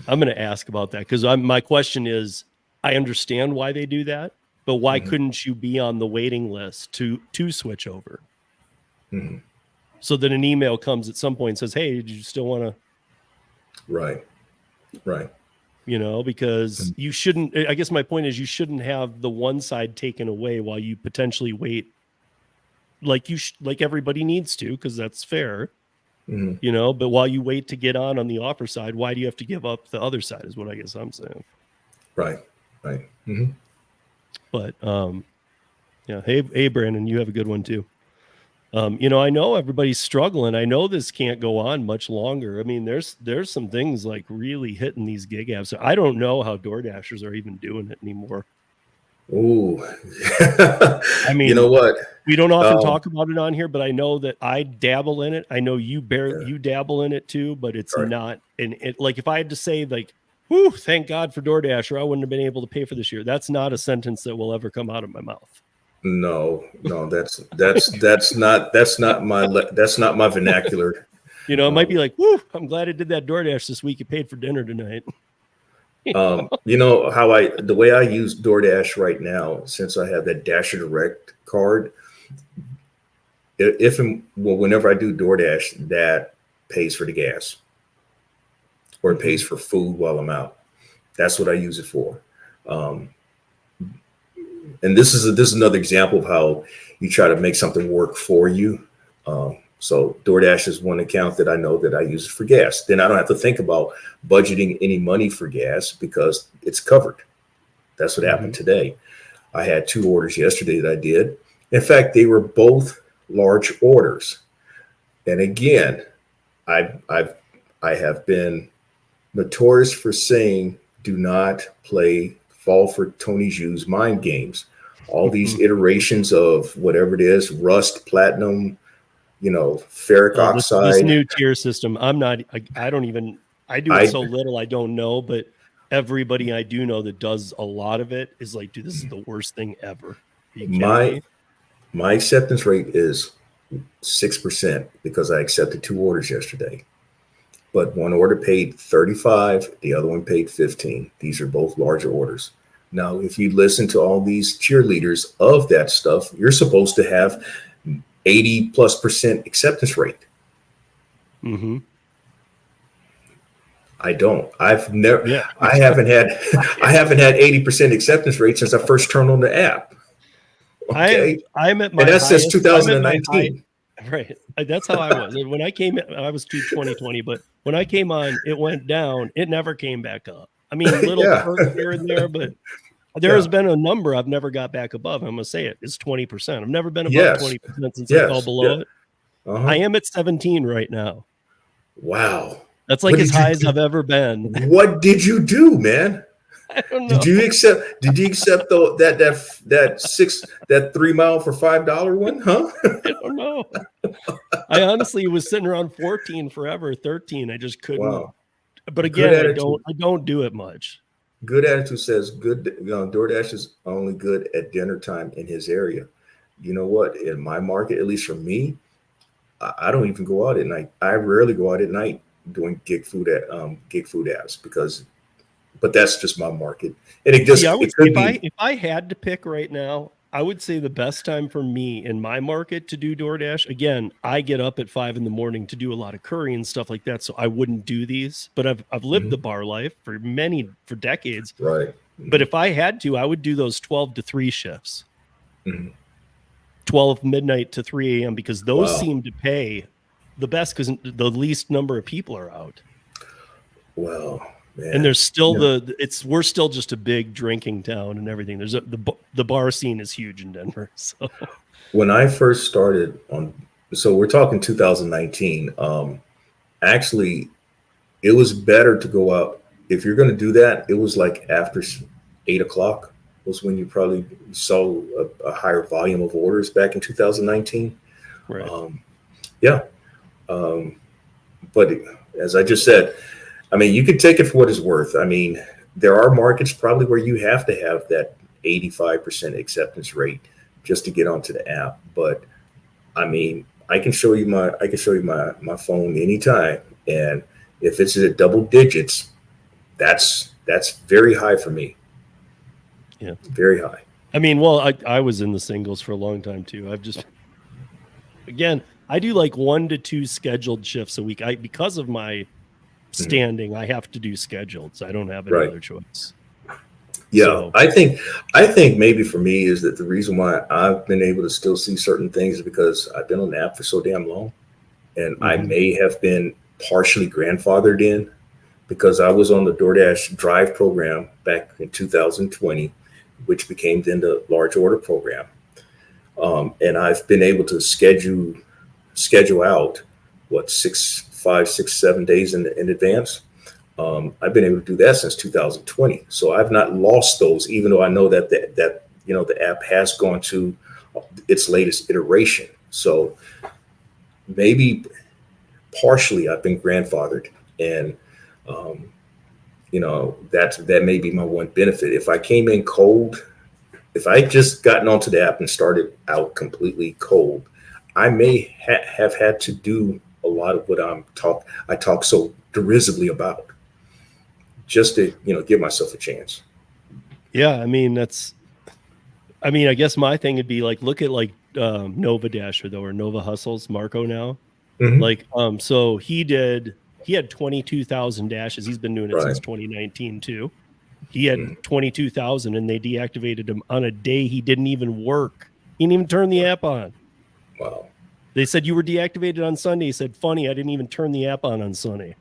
I'm going to ask about that, because my question is, I understand why they do that, but why couldn't you be on the waiting list to switch over? So that an email comes at some point and says, hey, did you still want to? Right. You know, because you shouldn't, I guess my point is, you shouldn't have the one side taken away while you potentially wait. Like like everybody needs to, because that's fair. You know, but while you wait to get on the offer side, why do you have to give up the other side is what I guess I'm saying. Right. But yeah, hey Brandon, you have a good one too. You know, I know everybody's struggling. I know this can't go on much longer. I mean, there's some things like really hitting these gig apps. I don't know how DoorDashers are even doing it anymore. Ooh. I mean, you know what? We don't often talk about it on here, but I know that I dabble in it. I know you dabble in it too, but it's not. And it, like, if I had to say like, whoo, thank God for DoorDash, or I wouldn't have been able to pay for this year. That's not a sentence that will ever come out of my mouth. No, that's not my vernacular. You know, it might be like, whoo, I'm glad I did that DoorDash this week. You paid for dinner tonight. You know the way I use DoorDash right now, since I have that Dasher Direct card, whenever I do DoorDash, that pays for the gas, or it pays for food while I'm out. That's what I use it for. And this is another example of how you try to make something work for you. So DoorDash is one account that I know that I use for gas. Then I don't have to think about budgeting any money for gas because it's covered. That's what happened today. I had 2 orders yesterday that I did. In fact, they were both large orders. And again, I have been notorious for saying, do not fall for Tony Zhu's mind games. All these iterations of whatever it is, rust, platinum, ferric oxide. This new tier system, I do it so little, I don't know, but everybody I do know that does a lot of it is like, dude, this is the worst thing ever. My acceptance rate is 6% because I accepted 2 orders yesterday. But one order paid $35, the other one paid $15. These are both larger orders. Now, if you listen to all these cheerleaders of that stuff, you're supposed to have 80+% acceptance rate. I don't. I've never. Yeah. I haven't had 80% acceptance rate since I first turned on the app. Okay, I'm at my. And that's since 2019. Right. That's how I was. When I came in, I was 2020, but when I came on, it went down. It never came back up. I mean, little perks here and there, but there has been a number I've never got back above. I'm going to say it. It's 20%. I've never been above 20% since I fell below it. I am at 17 right now. Wow. That's like as high as I've ever been. What did you do, man? I don't know. Did you accept that 3 mile for $5 one? Huh? I don't know. I honestly was sitting around 14 forever, 13. I just couldn't. Wow. But Good again, attitude. I don't do it much. Good attitude says good. DoorDash is only good at dinner time in his area. You know what? In my market, at least for me, I don't even go out at night. I rarely go out at night doing gig food apps because, but that's just my market, and See, I would it could be if I had to pick right now, I would say the best time for me in my market to do DoorDash. Again, I get up at 5 in the morning to do a lot of curry and stuff like that, so I wouldn't do these. But I've lived Mhm. the bar life for decades. Right. But if I had to, I would do those 12 to 3 shifts. Mhm. 12 midnight to 3 a.m. because those Wow. seem to pay the best because the least number of people are out. Well, And man. there's still Yeah. we're still just a big drinking town and everything. There's the bar scene is huge in Denver. So When I first started on, so we're talking 2019. Actually, it was better to go out. If you're going to do that, it was like after 8 o'clock was when you probably saw a higher volume of orders back in 2019. right. Yeah. Um, but as I just said, I mean, you can take it for what it's worth. I mean, there are markets probably where you have to have that 85% acceptance rate just to get onto the app. But I mean, I can show you my phone anytime. And if it's at double digits, that's very high for me. Yeah. Very high. I mean, well, I was in the singles for a long time too. I've just again, I do like 1 to 2 scheduled shifts a week. Because of my standing, I have to do scheduled, so I don't have any Right. other choice. Yeah, So, I think maybe for me is that the reason why I've been able to still see certain things is because I've been on the app for so damn long, and I may have been partially grandfathered in because I was on the DoorDash Drive program back in 2020, which became then the large order program, and I've been able to schedule out what 7 days in advance. I've been able to do that since 2020. So I've not lost those, even though I know that the app has gone to its latest iteration. So maybe partially I've been grandfathered, and that may be my one benefit. If I came in cold, if I just gotten onto the app and started out completely cold, I may have had to do a lot of what I talk so derisively about, just to give myself a chance. yeah, I mean I guess my thing would be like look at like Nova Dasher though, or Nova Hustles, Marco now. Mm-hmm. Like so he had 22,000 dashes. He's been doing it Right. since 2019 too. He had Mm-hmm. 22,000 and they deactivated him on a day he didn't even work. He didn't even turn the app on. Wow. They said you were deactivated on Sunday. He said, funny, I didn't even turn the app on Sunday.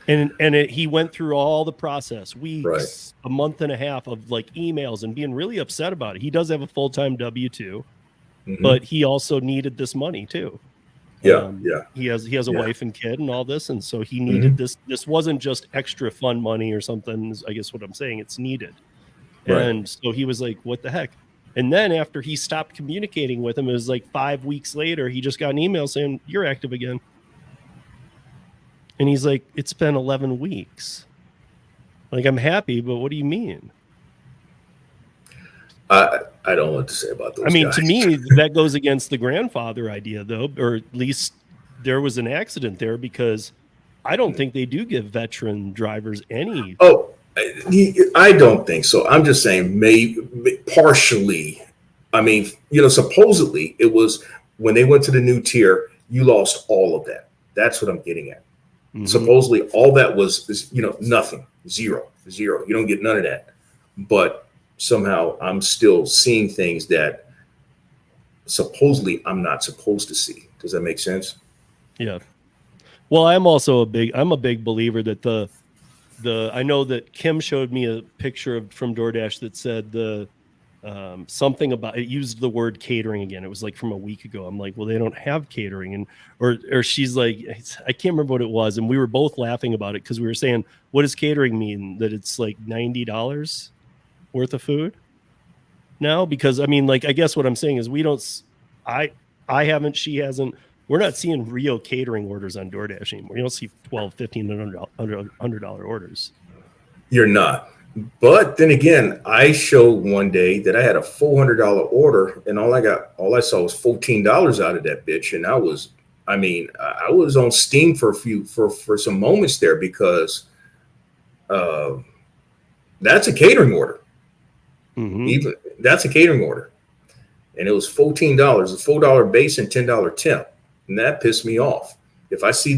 And he went through all the process, weeks, a month and a half of like emails and being really upset about it. He does have a full-time W-2, Mm-hmm. but he also needed this money too. Yeah. He has a wife and kid and all this, and so he needed Mm-hmm. this wasn't just extra fun money or something, is I guess what I'm saying. It's needed. Right. And so he was like, what the heck? And then after he stopped communicating with him, it was like 5 weeks later, he just got an email saying, you're active again. And he's like, it's been 11 weeks. Like, I'm happy, but what do you mean? I don't know what to say about those. I mean, guys. to me, that goes against the grandfather idea, though, or at least there was an accident there, because I don't think they do give veteran drivers any. Oh, I don't think so. I'm just saying, maybe partially. I mean, supposedly it was when they went to the new tier, you lost all of that. That's what I'm getting at. Mhm. Supposedly, all that was nothing, zero. You don't get none of that. But somehow, I'm still seeing things that supposedly I'm not supposed to see. Does that make sense? Yeah. Well, I'm a big believer that I know that Kim showed me a picture from DoorDash that said something about it used the word catering again. It was like from a week ago. I'm like, well, they don't have catering. And or she's like, I can't remember what it was. And we were both laughing about it because we were saying, what does catering mean? That it's like $90 worth of food now? Because I mean, like, I guess what I'm saying is I haven't, she hasn't, we're not seeing real catering orders on DoorDash anymore. You don't see $12, $15, and $100 orders. You're not. But then again, I showed one day that I had a $400 order, and all I saw was $14 out of that bitch, and I was on Steam for some moments there, because that's a catering order. Mm-hmm. Even that's a catering order, and it was $14, a $4 base and $10 tip, and that pissed me off. If I see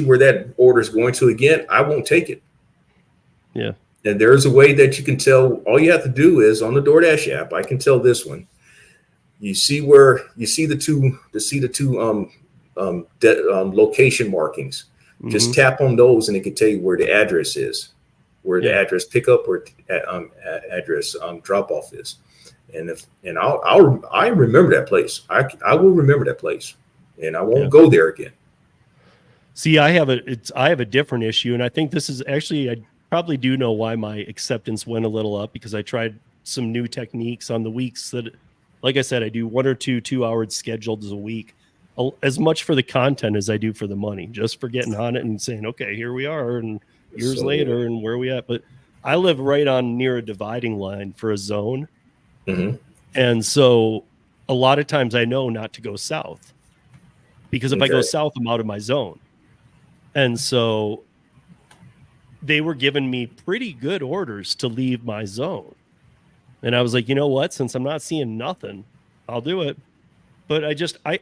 where that order is going to again, I won't take it. Yeah. And there's a way that you can tell. All you have to do is on the DoorDash app. I can tell this one. You see the two location markings. Mm-hmm. Just tap on those, and it can tell you where the address is, where the address pickup or address drop off is. And I remember that place. I will remember that place, and I won't go there again. See, I have a different issue, and I think this is actually, I probably do know why my acceptance went a little up, because I tried some new techniques on the weeks that, like I said, I do 1 or 2-hour scheduled a week, as much for the content as I do for the money, just for getting on it and saying, okay, here we are, and years later, and where are we at? But I live right on near a dividing line for a zone. Mm-hmm. And so a lot of times I know not to go south, because if I go south, I'm out of my zone. And so they were giving me pretty good orders to leave my zone. And I was like, you know what? Since I'm not seeing nothing, I'll do it. But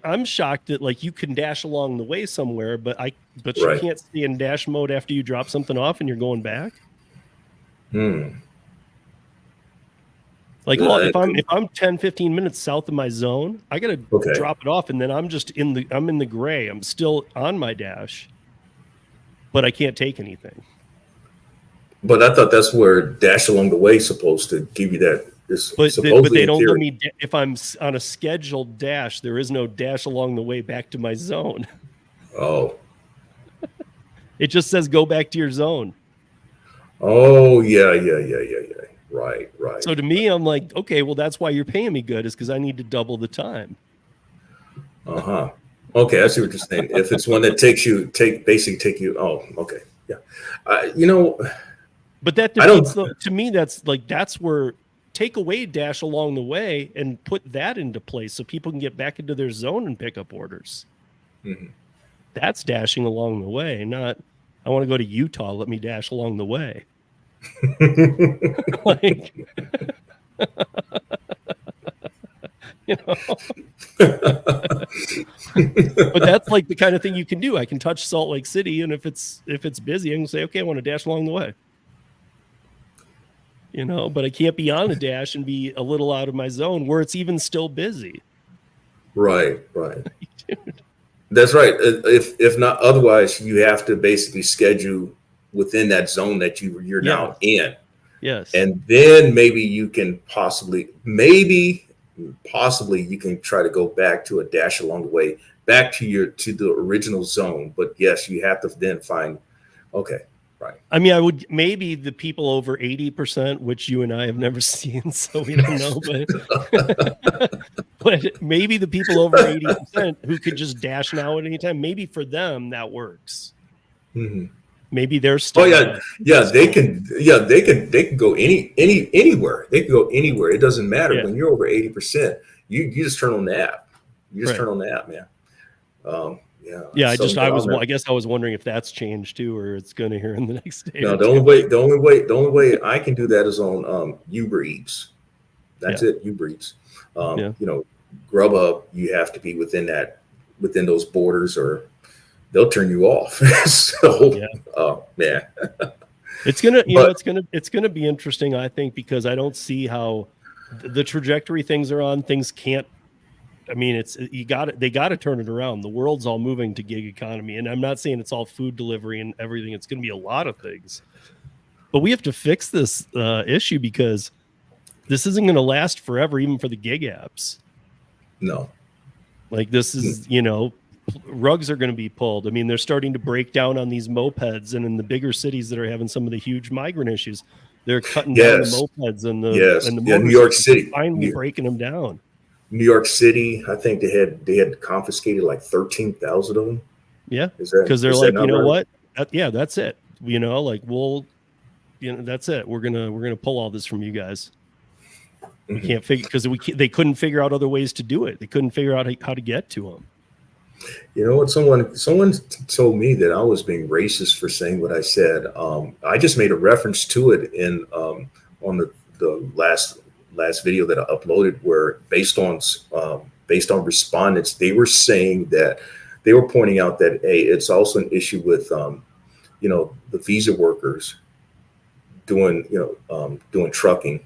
I'm shocked that, like, you can dash along the way somewhere, but you can't stay in dash mode after you drop something off and you're going back. Like, if I'm 10-15 minutes south of my zone, I gotta drop it off, and then I'm in the gray. I'm still on my dash, but I can't take anything. But I thought that's where dash along the way is supposed to give you that. But they don't let me. If I'm on a scheduled dash, there is no dash along the way back to my zone. Oh. It just says go back to your zone. Oh, yeah. Right. So to me, I'm like, okay, well, that's why you're paying me good, is because I need to double the time. Okay, I see what you're saying. If it's one that take you. Oh, okay, yeah. But that defeats to me. That's where take away dash along the way and put that into place so people can get back into their zone and pick up orders. Mm-hmm. That's dashing along the way, not I want to go to Utah. Let me dash along the way. Like, But that's like the kind of thing you can do. I can touch Salt Lake City, and if it's busy, I can say, okay, I want to dash along the way. But I can't be on a dash and be a little out of my zone where it's even still busy. Right. Dude. That's right. If not otherwise, you have to basically schedule within that zone that you're now in. Yes. And then maybe you can possibly you can try to go back to a dash along the way, back to the original zone. But yes, you have to then find, okay. Right. I mean, I would maybe the people over 80%, which you and I have never seen, so we don't know, but maybe the people over 80% who could just dash now at any time, maybe for them that works. Mm-hmm. Maybe they're still. Oh yeah, they can go anywhere. They can go anywhere. It doesn't matter when you're over 80%. You just turn on the app. You just turn on the app, man. Yeah. I guess I was wondering if that's changed too, or it's going to here in the next day. No, the only way I can do that is on Uber Eats. That's it, Uber Eats. Grubhub, you have to be within those borders, or they'll turn you off. Man. It's gonna be interesting, I think, because I don't see how the trajectory things are on. Things can't. I mean, they got to turn it around. The world's all moving to gig economy, and I'm not saying it's all food delivery and everything. It's going to be a lot of things, but we have to fix this issue, because this isn't going to last forever, even for the gig apps. No, like this is rugs are going to be pulled. I mean, they're starting to break down on these mopeds, and in the bigger cities that are having some of the huge migrant issues, they're cutting down the mopeds and the New York City finally breaking them down. New York City, I think they had confiscated like 13,000 of them. Yeah, Is that because they're is that like, you know number? what? Yeah, that's it. You know, like that's it. We're gonna pull all this from you guys. We Mhm. can't figure because they couldn't figure out other ways to do it. They couldn't figure out how to get to them. You know what? Someone told me that I was being racist for saying what I said. I just made a reference to it in on the last video that I uploaded, where based on respondents, they were saying that they were pointing out that it's also an issue with the visa workers doing trucking.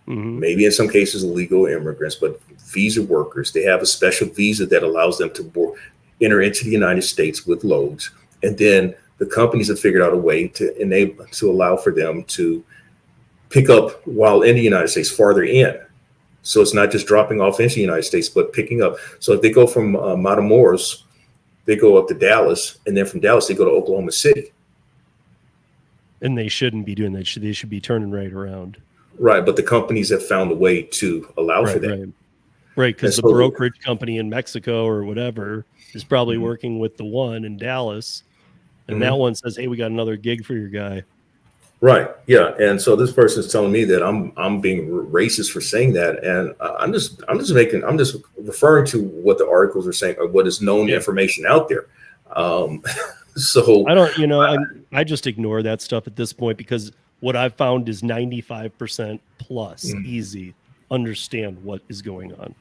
Mm-hmm. Maybe in some cases illegal immigrants, but visa workers, they have a special visa that allows them to enter into the United States with loads. And then the companies have figured out a way to allow for them to pick up while in the United States farther in. So it's not just dropping off into the United States, but picking up. So if they go from Matamoros, they go up to Dallas, and then from Dallas, they go to Oklahoma City. And they shouldn't be doing that. They should be turning right around. Right. But the companies have found a way to allow for that. Right. Because the brokerage company in Mexico or whatever is probably working with the one in Dallas. And that one says, hey, we got another gig for your guy. Right. Yeah. And so this person is telling me that I'm being racist for saying that, and I'm just referring to what the articles are saying or what is known information out there. So I don't, I just ignore that stuff at this point, because what I've found is 95% plus easy understand what is going on.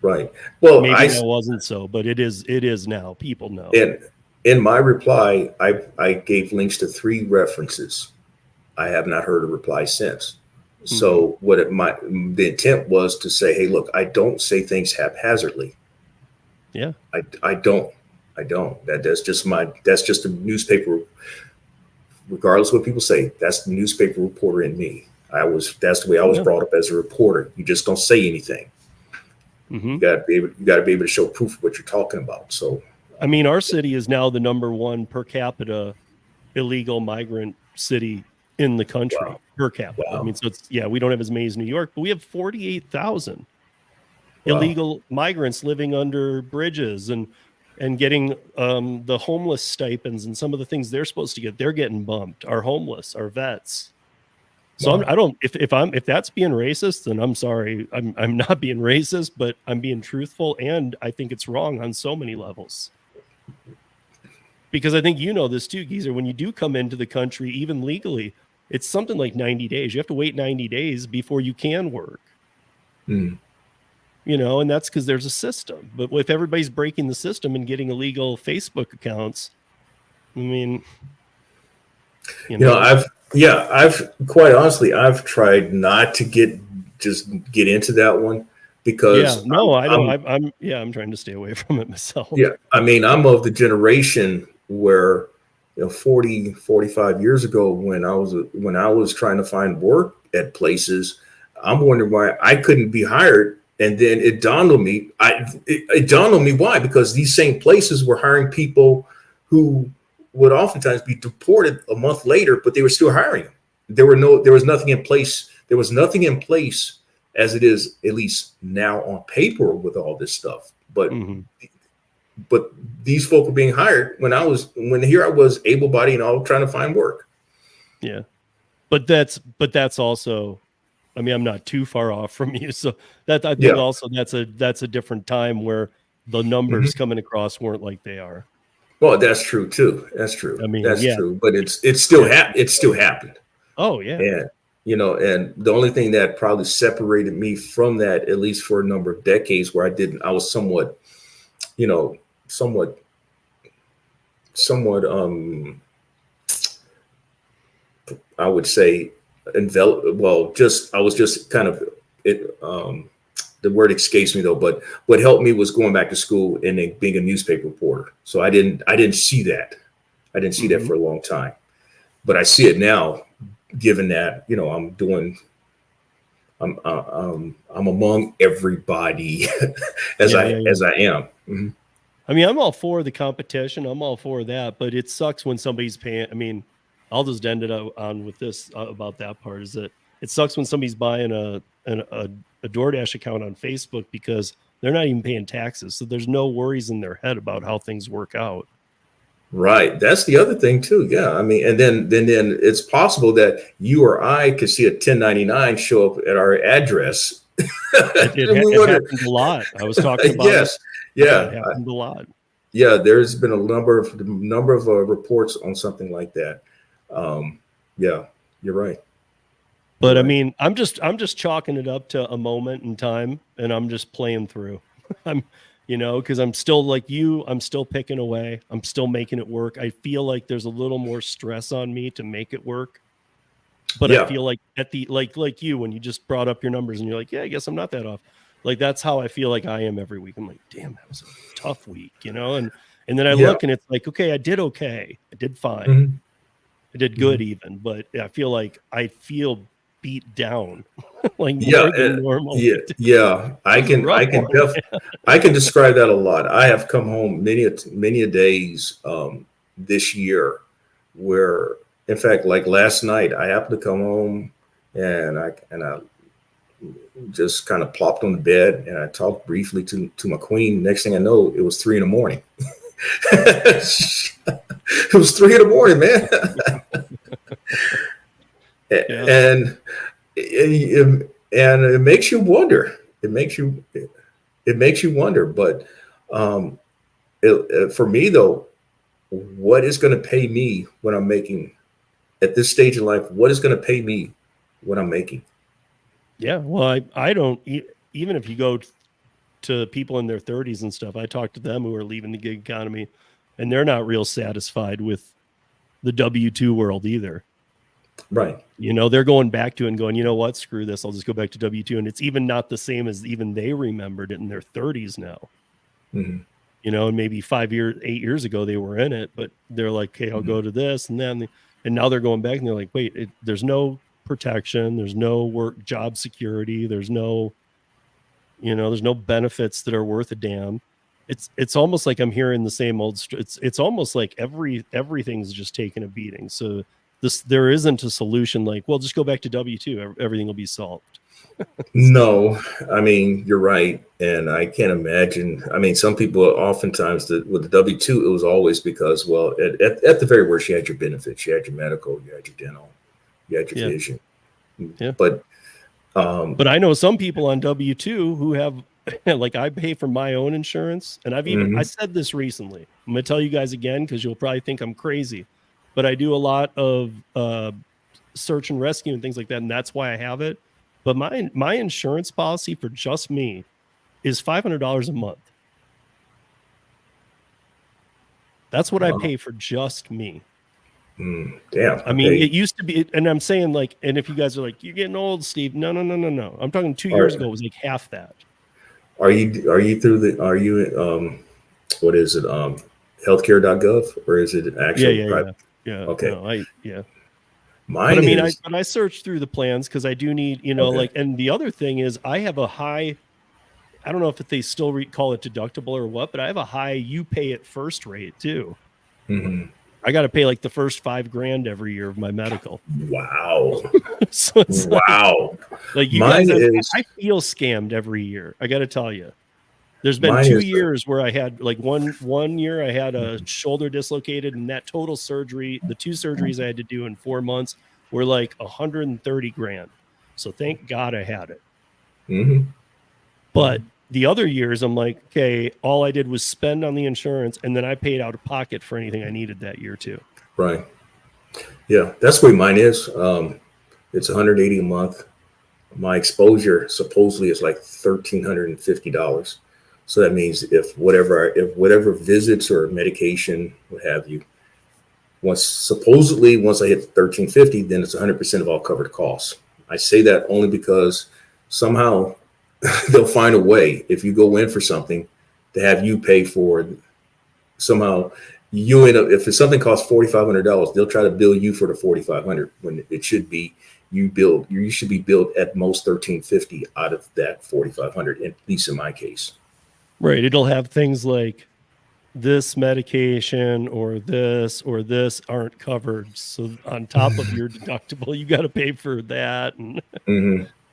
Right. Well, maybe that wasn't so, but it is now. People know. And in my reply, I gave links to 3 references. I have not heard a reply since. So the intent was to say, hey, look, I don't say things haphazardly. Yeah. I don't. That's just a newspaper. Regardless of what people say, that's the newspaper reporter in me. That's the way I was brought up as a reporter. You just don't say anything. You got to be able to show proof of what you're talking about. So, I mean, our city is now the #1 per capita illegal migrant city in the country. Per capita. Wow. I mean, so it's, we don't have as many as New York, but we have 48,000 illegal migrants living under bridges and getting the homeless stipends and some of the things they're supposed to get. They're getting bumped. Our homeless, our vets. So I don't, if that's being racist, then I'm sorry. I'm not being racist, but I'm being truthful, and I think it's wrong on so many levels. Because I think you know this too, Geezer. When you do come into the country, even legally, it's something like 90 days. You have to wait 90 days before you can work. You know, and that's because there's a system. But if everybody's breaking the system and getting illegal Facebook accounts, I mean, I've quite honestly, I've tried not to get into that one, because I'm trying to stay away from it myself. Yeah. I mean, I'm of the generation where, 40, 45 years ago, when I was trying to find work at places, I'm wondering why I couldn't be hired. And then it dawned on me, why, because these same places were hiring people who would oftentimes be deported a month later, but they were still hiring them. There was nothing in place. There was nothing in place as it is, at least now on paper, with all this stuff. But these folk were being hired when here I was able-bodied and all trying to find work. Yeah. But that's also, I mean, I'm not too far off from you. So that, I think also that's a different time where the numbers coming across weren't like they are. Well, that's true too. That's true. I mean, that's true. But it still happened. Oh yeah. And and the only thing that probably separated me from that, at least for a number of decades, where I was somewhat I would say enveloped. Well, I was just kind of the word escapes me though, but what helped me was going back to school and then being a newspaper reporter. So I didn't see that. I didn't see that for a long time, but I see it now, given that, I'm among everybody as I am. I mean, I'm all for the competition. I'm all for that, but it sucks when somebody's paying. I mean, I'll just end it on with this about that part, is that it sucks when somebody's buying a a DoorDash account on Facebook because they're not even paying taxes. So there's no worries in their head about how things work out. Right. That's the other thing too. Yeah. I mean, and then it's possible that you or I could see a 1099 show up at our address. It happened a lot. I was talking about yes. it. Yeah. It happened a lot. Yeah. There's been a number of reports on something like that. Yeah, you're right. But I mean, I'm just chalking it up to a moment in time, and I'm just playing through. I'm, because I'm still like you. I'm still picking away. I'm still making it work. I feel like there's a little more stress on me to make it work. But I feel like at the like you, when you just brought up your numbers and you're like, yeah, I guess I'm not that off. Like that's how I feel like I am every week. I'm like, damn, that was a tough week, and then I look and it's like, okay, I did okay. I did fine. Mm-hmm. I did good even, but I feel like I feel beat down like more than normal. Yeah. I can describe that a lot. I have come home many a days this year where, in fact, like last night, I happened to come home and I just kind of plopped on the bed and I talked briefly to my queen. Next thing I know, it was 3 a.m. It was 3 a.m, man. And it makes you wonder. It makes you wonder. But for me though, what is going to pay me when I'm making at this stage in life? What is going to pay me when I'm making? Yeah, well, I don't even if you go to people in their 30s and stuff. I talk to them who are leaving the gig economy, and they're not real satisfied with the W-2 world either. Right. They're going back to it and going, you know what, screw this. I'll just go back to W-2. And it's even not the same as even they remembered it in their 30s now. Mm-hmm. And maybe 8 years ago they were in it, but they're like, okay, I'll go to this. And then, and now they're going back and they're like, wait, there's no protection. There's no work, job security. There's no benefits that are worth a damn. It's almost like I'm hearing the same old, it's almost like everything's just taking a beating. So there isn't a solution like, well, just go back to W-2. Everything will be solved. No, I mean, you're right. And I can't imagine. I mean, some people oftentimes with the W-2, it was always because, well, at the very worst, you had your benefits, you had your medical, you had your dental, you had your vision. Yeah. But I know some people on W-2 who have, like, I pay for my own insurance. And I said this recently. I'm going to tell you guys again, because you'll probably think I'm crazy. But I do a lot of search and rescue and things like that, and that's why I have it. But my insurance policy for just me is $500 a month. That's what I pay for just me. Damn. I mean, it used to be, and I'm saying like, and if you guys are like, you're getting old, Steve. No. I'm talking 2 years ago, it was like half that. Are you what is it? Healthcare.gov, or is it actually private? Yeah. Okay. No, Mine I searched through the plans because I do need, like, and the other thing is I have a high, I don't know if they still call it deductible or what, but I have a high, you pay it first rate too. Mm-hmm. I got to pay like the first $5,000 every year of my medical. Wow. So it's wow. Like you guys, I feel scammed every year. I got to tell you. There's been 2 years where I had like one year I had a shoulder dislocated, and that total surgery, the 2 surgeries I had to do in 4 months were like $130,000. So thank God I had it. Mm-hmm. But the other years I'm like, okay, all I did was spend on the insurance, and then I paid out of pocket for anything I needed that year too. Right. Yeah, that's the way mine is. It's $180 a month. My exposure supposedly is like $1,350. So that means if whatever visits or medication, what have you, once I hit 1,350, then it's 100% of all covered costs. I say that only because somehow they'll find a way, if you go in for something, to have you pay for it. Somehow you end up, if something costs $4,500, they'll try to bill you for the $4,500 when it should be you should be billed at most $1,350 out of that $4,500, at least in my case. Right. It'll have things like this medication or this aren't covered. So on top of your deductible, you got to pay for that. And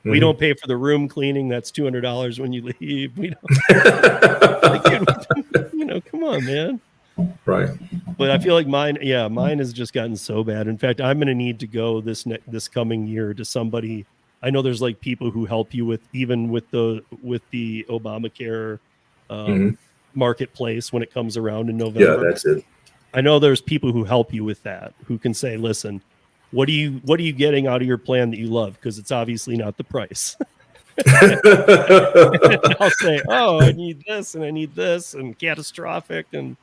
We don't pay for the room cleaning. That's $200 when you leave. We don't. Like, dude, come on, man. Right. But I feel like mine has just gotten so bad. In fact, I'm going to need to go this coming year to somebody. I know there's like people who help you with even with the Obamacare marketplace when it comes around in November. Yeah, that's it. I know there's people who help you with that, who can say, listen, what are you getting out of your plan that you love? Because it's obviously not the price. I'll say, oh, I need this and I need this and catastrophic and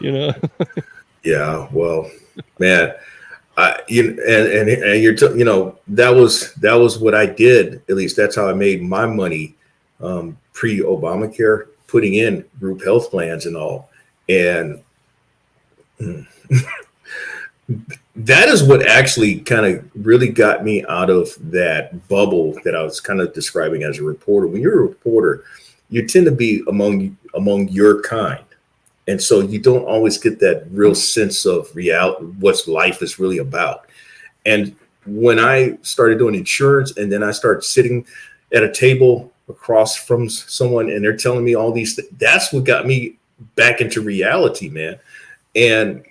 Yeah, well, man, and you're that was what I did. At least that's how I made my money pre-Obamacare, putting in group health plans and all. And that is what actually kind of really got me out of that bubble that I was kind of describing as a reporter. When you're a reporter, you tend to be among your kind. And so you don't always get that real sense of reality, what life is really about. And when I started doing insurance, and then I started sitting at a table across from someone and they're telling me all these things, that's what got me back into reality, man. And,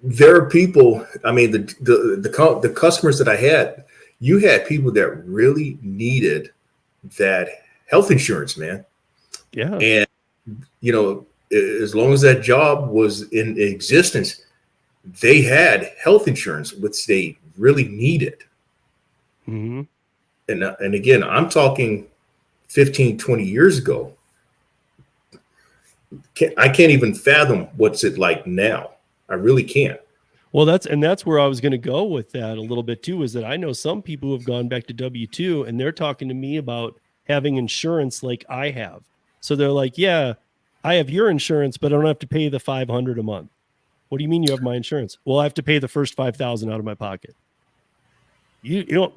there are people, I mean, the customers that I had, you had people that really needed that health insurance, man. Yeah. And, as long as that job was in existence, they had health insurance, which they really needed. Mm-hmm. And again, I'm talking 15, 20 years ago. I can't even fathom what's it like now. I really can't. Well, that's where I was going to go with that a little bit too, is that I know some people who have gone back to W-2 and they're talking to me about having insurance like I have. So they're like, yeah, I have your insurance, but I don't have to pay the $500 a month. What do you mean you have my insurance? Well, I have to pay the first $5,000 out of my pocket. You don't,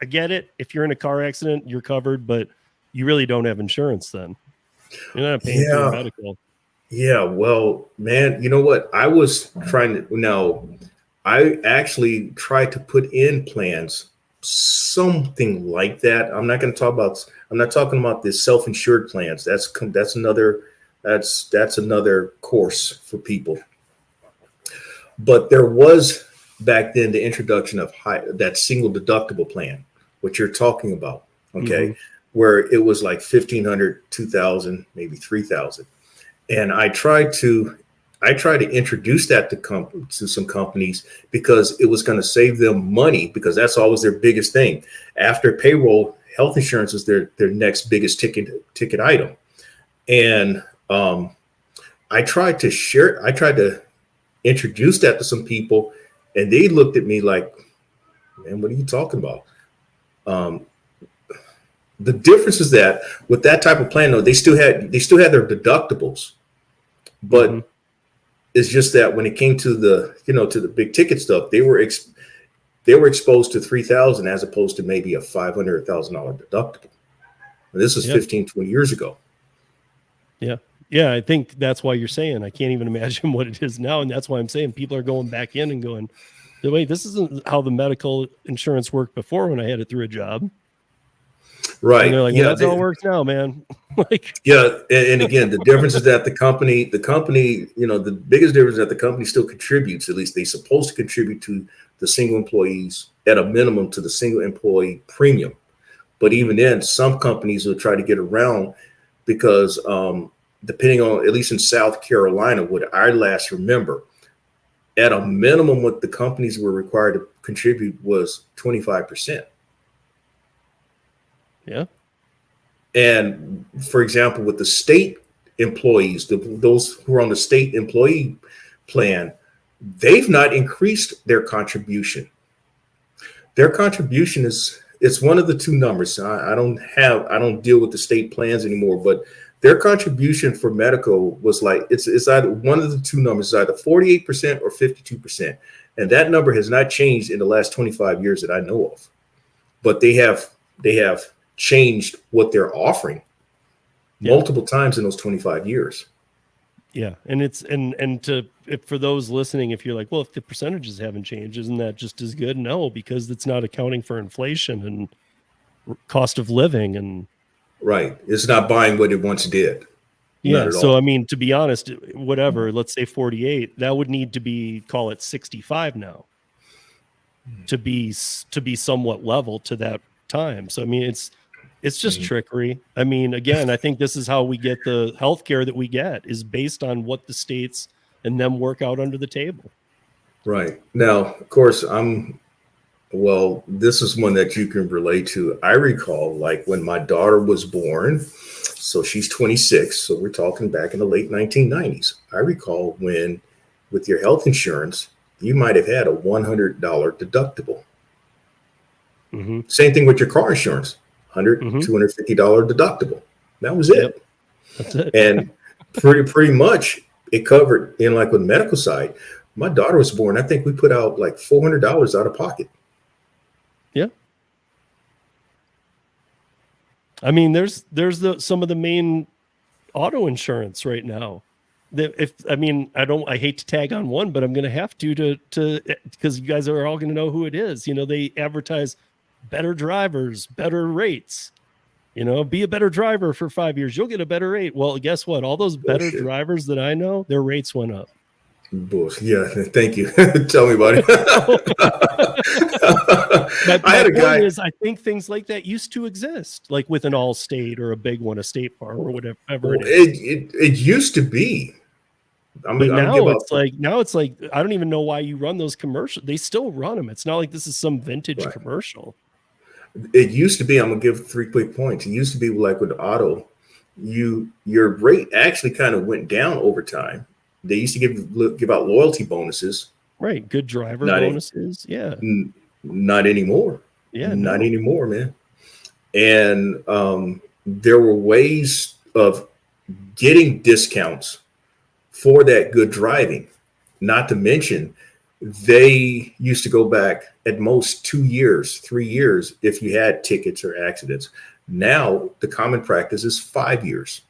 I get it. If you're in a car accident, you're covered, but you really don't have insurance then. You're not paying for your medical. Yeah, well, man, you know what? I actually tried to put in plans, something like that. I'm not talking about the self-insured plans. That's another course for people. But there was back then the introduction of that single deductible plan, what you're talking about, okay, where it was like $1,500, $2,000, maybe $3,000. And I tried to introduce that to some companies because it was going to save them money, because that's always their biggest thing. After payroll, health insurance is their next biggest ticket item. And I tried to introduce that to some people, and they looked at me like, man, what are you talking about? The difference is that with that type of plan, though, they still had their deductibles. But it's just that when it came to the big ticket stuff, they were exposed to $3,000 as opposed to maybe a $500,000 deductible. And this is 15, 20 years ago. Yeah. Yeah. I think that's why you're saying, I can't even imagine what it is now. And that's why I'm saying people are going back in and going, wait, this isn't how the medical insurance worked before when I had it through a job. Right. And they're like, well, that's how it works now, man. And again, the difference is that the company, the biggest difference is that the company still contributes. At least they're supposed to contribute to the single employees at a minimum to the single employee premium. But even then, some companies will try to get around because depending on, at least in South Carolina, what I last remember, at a minimum, what the companies were required to contribute was 25%. Yeah. And for example, with the state employees, those who are on the state employee plan, they've not increased their contribution. Their contribution it's one of the two numbers. I don't deal with the state plans anymore, but their contribution for medical was like, it's either one of the two numbers, either 48% or 52%. And that number has not changed in the last 25 years that I know of. But they have changed what they're offering multiple times in those 25 years. Yeah, and it's and to if, for those listening, if you're like, well, if the percentages haven't changed, isn't that just as good? No, because it's not accounting for inflation and cost of living and Right. It's not buying what it once did. Not yeah. at So all. I mean, to be honest, whatever, let's say 48, that would need to be, call it 65 now to be somewhat level to that time. So I mean, it's just trickery. I mean, again, I think this is how we get the healthcare that we get, is based on what the states and them work out under the table. Right. Now, of course, well, this is one that you can relate to. I recall, like, when my daughter was born, so she's 26, so we're talking back in the late 1990s. I recall when, with your health insurance, you might have had a $100 deductible. Mm-hmm. Same thing with your car insurance, $100, $250 deductible. That was it. Yep. That's it. And pretty much it covered, in like with the medical side. My daughter was born, I think we put out like $400 out of pocket. Yeah. I mean, there's some of the main auto insurance right now. I hate to tag on one, but I'm going to have to because you guys are all going to know who it is. You know, they advertise better drivers, better rates. You know, be a better driver for 5 years, you'll get a better rate. Well, guess what? All those better drivers that I know, their rates went up. Bullshit. Yeah, thank you. Tell me about it. I had a guy. I think things like that used to exist, like with an Allstate or a big one, a State Farm or whatever. It used to be. Now it's like I don't even know why you run those commercials. They still run them. It's not like this is some vintage commercial. It used to be. I'm gonna give 3 quick points. It used to be like with auto, your rate actually kind of went down over time. They used to give out loyalty bonuses. Right. Good driver bonuses. Yeah. Not anymore. Yeah. Not anymore, man. And there were ways of getting discounts for that good driving. Not to mention, they used to go back at most 2 years, 3 years if you had tickets or accidents. Now, the common practice is 5 years.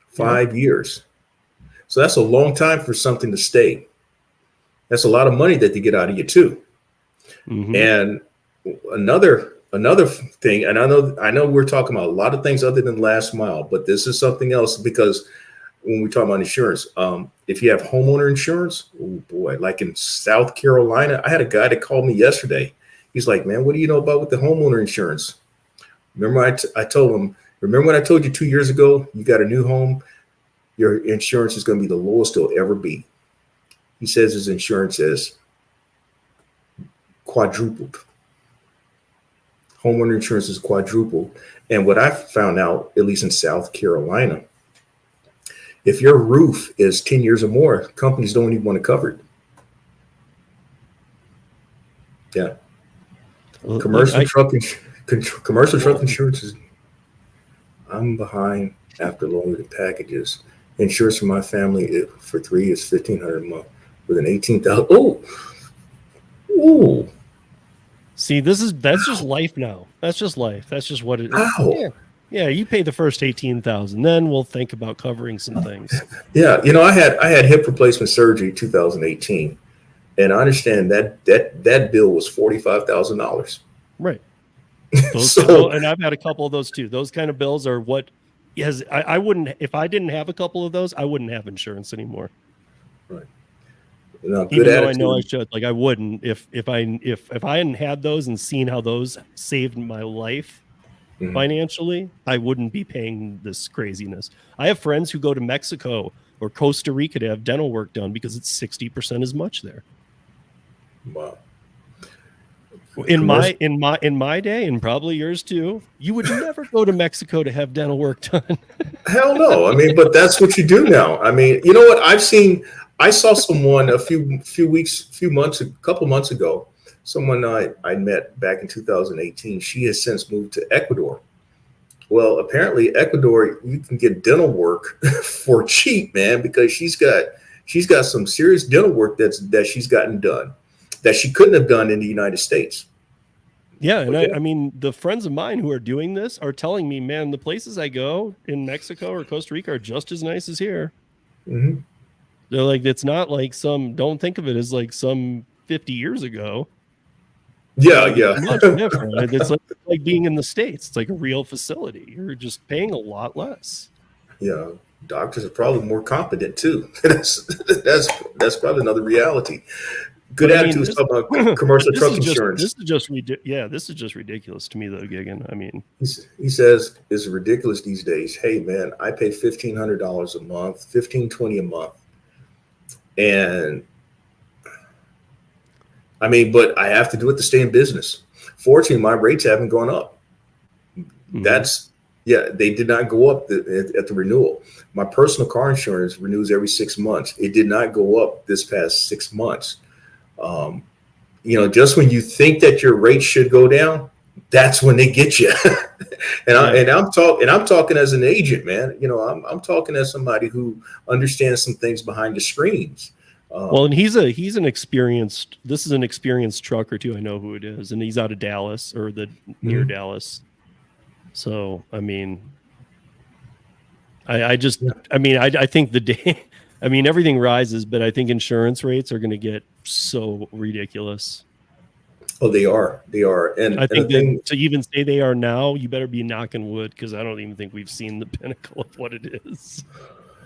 5 years. So that's a long time for something to stay. That's a lot of money that they get out of you too. Mm-hmm. And another thing, and I know we're talking about a lot of things other than last mile, but this is something else, because when we talk about insurance, if you have homeowner insurance, oh boy, like in South Carolina, I had a guy that called me yesterday. He's like, man, what do you know about with the homeowner insurance? Remember, I told him, remember when I told you 2 years ago, you got a new home, your insurance is going to be the lowest it'll ever be. He says his insurance is quadrupled. Homeowner insurance is quadrupled. And what I found out, at least in South Carolina, if your roof is 10 years or more, companies don't even want to cover it. Yeah. Well, commercial truck insurance is, I'm behind after loaded packages. Insurance for my family for 3 is $1,500 a month with an $18,000. Oh. See, that's just life now. That's just life. That's just what it is. Yeah, you pay the first $18,000, then we'll think about covering some things. Yeah, you know, I had hip replacement surgery 2018, and I understand that bill was $45,000. Right. And I've had a couple of those too. Those kind of bills are what. Yes, I wouldn't, if I didn't have a couple of those, I wouldn't have insurance anymore. Right. No, even though I know I should, like I wouldn't if I hadn't had those and seen how those saved my life financially, I wouldn't be paying this craziness. I have friends who go to Mexico or Costa Rica to have dental work done because it's 60% as much there. Wow. In my day, and probably yours too, you would never go to Mexico to have dental work done. Hell no. I mean, but that's what you do now. I mean, you know what? I saw someone a couple months ago, someone I met back in 2018. She has since moved to Ecuador. Well, apparently Ecuador, you can get dental work for cheap, man, because she's got some serious dental work that she's gotten done that she couldn't have done in the United States. Yeah, and I mean, the friends of mine who are doing this are telling me, man, the places I go in Mexico or Costa Rica are just as nice as here. Mm-hmm. They're like, it's not like don't think of it as like some 50 years ago. Yeah, Like, yeah. it's much different. It's like being in the States. It's like a real facility. You're just paying a lot less. Yeah, doctors are probably more competent too. That's probably another reality. Good But I mean, attitude is talking about commercial truck insurance. This is just ridiculous to me though, Gigan. I mean, He says it's ridiculous these days. Hey man, I pay $1,500 a month, 1520 a month, and I mean, but I have to do it to stay in business. Fortunately, my rates haven't gone up. That's yeah, they did not go up at the renewal. My personal car insurance renews every 6 months. It did not go up this past 6 months. Just when you think that your rate should go down, that's when they get you. I'm talking as an agent, man. I'm talking as somebody who understands some things behind the screens. Well, and he's an experienced. This is an experienced trucker too. I know who it is, and he's out of Dallas or near Dallas. So I mean, I think the day. I mean, everything rises, but I think insurance rates are going to get so ridiculous. Oh, they are. And I think to even say they are now, you better be knocking wood, because I don't even think we've seen the pinnacle of what it is.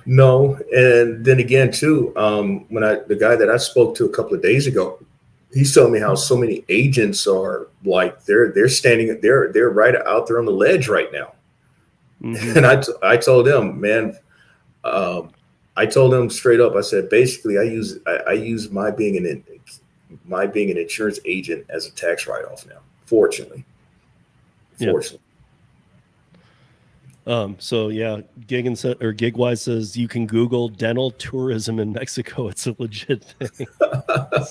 No, and then again too, the guy that I spoke to a couple of days ago, he's telling me how so many agents are like they're right out there on the ledge right now. And I told them, man, I told them straight up. I said, basically, I use my being an insurance agent as a tax write-off now. Fortunately. So yeah, Gigwise says you can Google dental tourism in Mexico. It's a legit thing. I